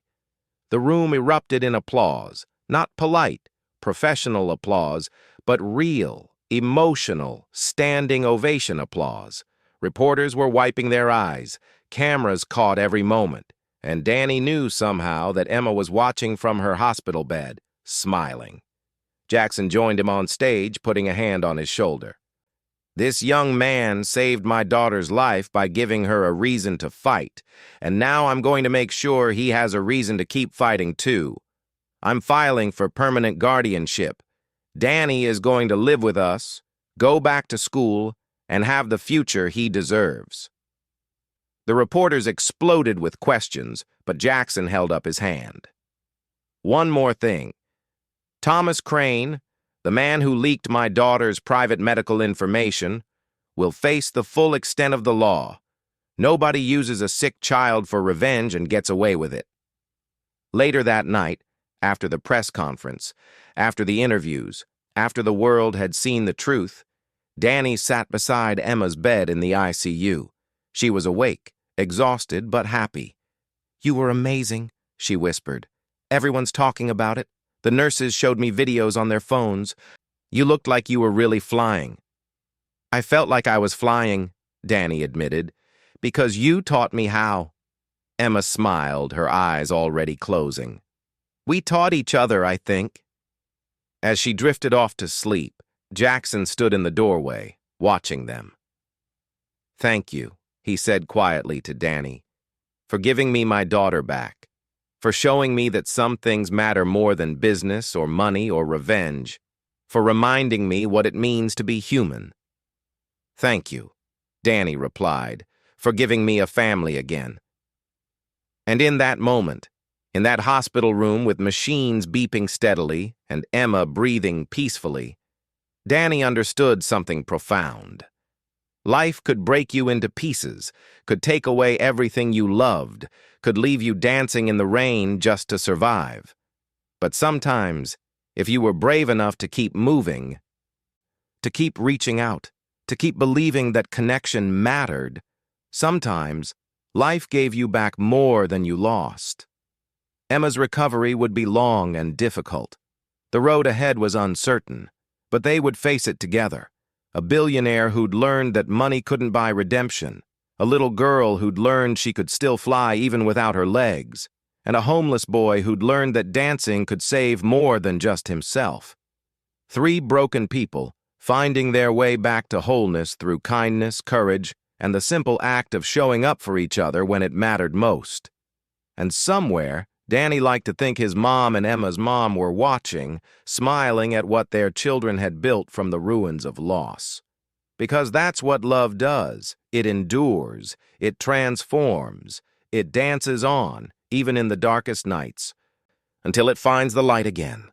The room erupted in applause, not polite, professional applause, but real, emotional, standing ovation applause. Reporters were wiping their eyes, cameras caught every moment, and Danny knew somehow that Emma was watching from her hospital bed, smiling. Jackson joined him on stage, putting a hand on his shoulder. This young man saved my daughter's life by giving her a reason to fight, and now I'm going to make sure he has a reason to keep fighting too. I'm filing for permanent guardianship. Danny is going to live with us, go back to school, and have the future he deserves." The reporters exploded with questions, but Jackson held up his hand. "One more thing. Thomas Crane, the man who leaked my daughter's private medical information, will face the full extent of the law. Nobody uses a sick child for revenge and gets away with it." Later that night, after the press conference, after the interviews, after the world had seen the truth, Danny sat beside Emma's bed in the ICU. She was awake, exhausted but happy. "You were amazing," she whispered. "Everyone's talking about it. The nurses showed me videos on their phones. You looked like you were really flying." "I felt like I was flying," Danny admitted, "because you taught me how." Emma smiled, her eyes already closing. "We taught each other, I think." As she drifted off to sleep, Jackson stood in the doorway, watching them. "Thank you," he said quietly to Danny, "for giving me my daughter back, for showing me that some things matter more than business or money or revenge, for reminding me what it means to be human." "Thank you," Danny replied, "for giving me a family again." And in that moment, in that hospital room with machines beeping steadily and Emma breathing peacefully, Danny understood something profound. Life could break you into pieces, could take away everything you loved, could leave you dancing in the rain just to survive. But sometimes, if you were brave enough to keep moving, to keep reaching out, to keep believing that connection mattered, sometimes life gave you back more than you lost. Emma's recovery would be long and difficult. The road ahead was uncertain, but they would face it together. A billionaire who'd learned that money couldn't buy redemption, a little girl who'd learned she could still fly even without her legs, and a homeless boy who'd learned that dancing could save more than just himself. Three broken people, finding their way back to wholeness through kindness, courage, and the simple act of showing up for each other when it mattered most. And somewhere, Danny liked to think his mom and Emma's mom were watching, smiling at what their children had built from the ruins of loss. Because that's what love does. It endures, it transforms, it dances on, even in the darkest nights, until it finds the light again.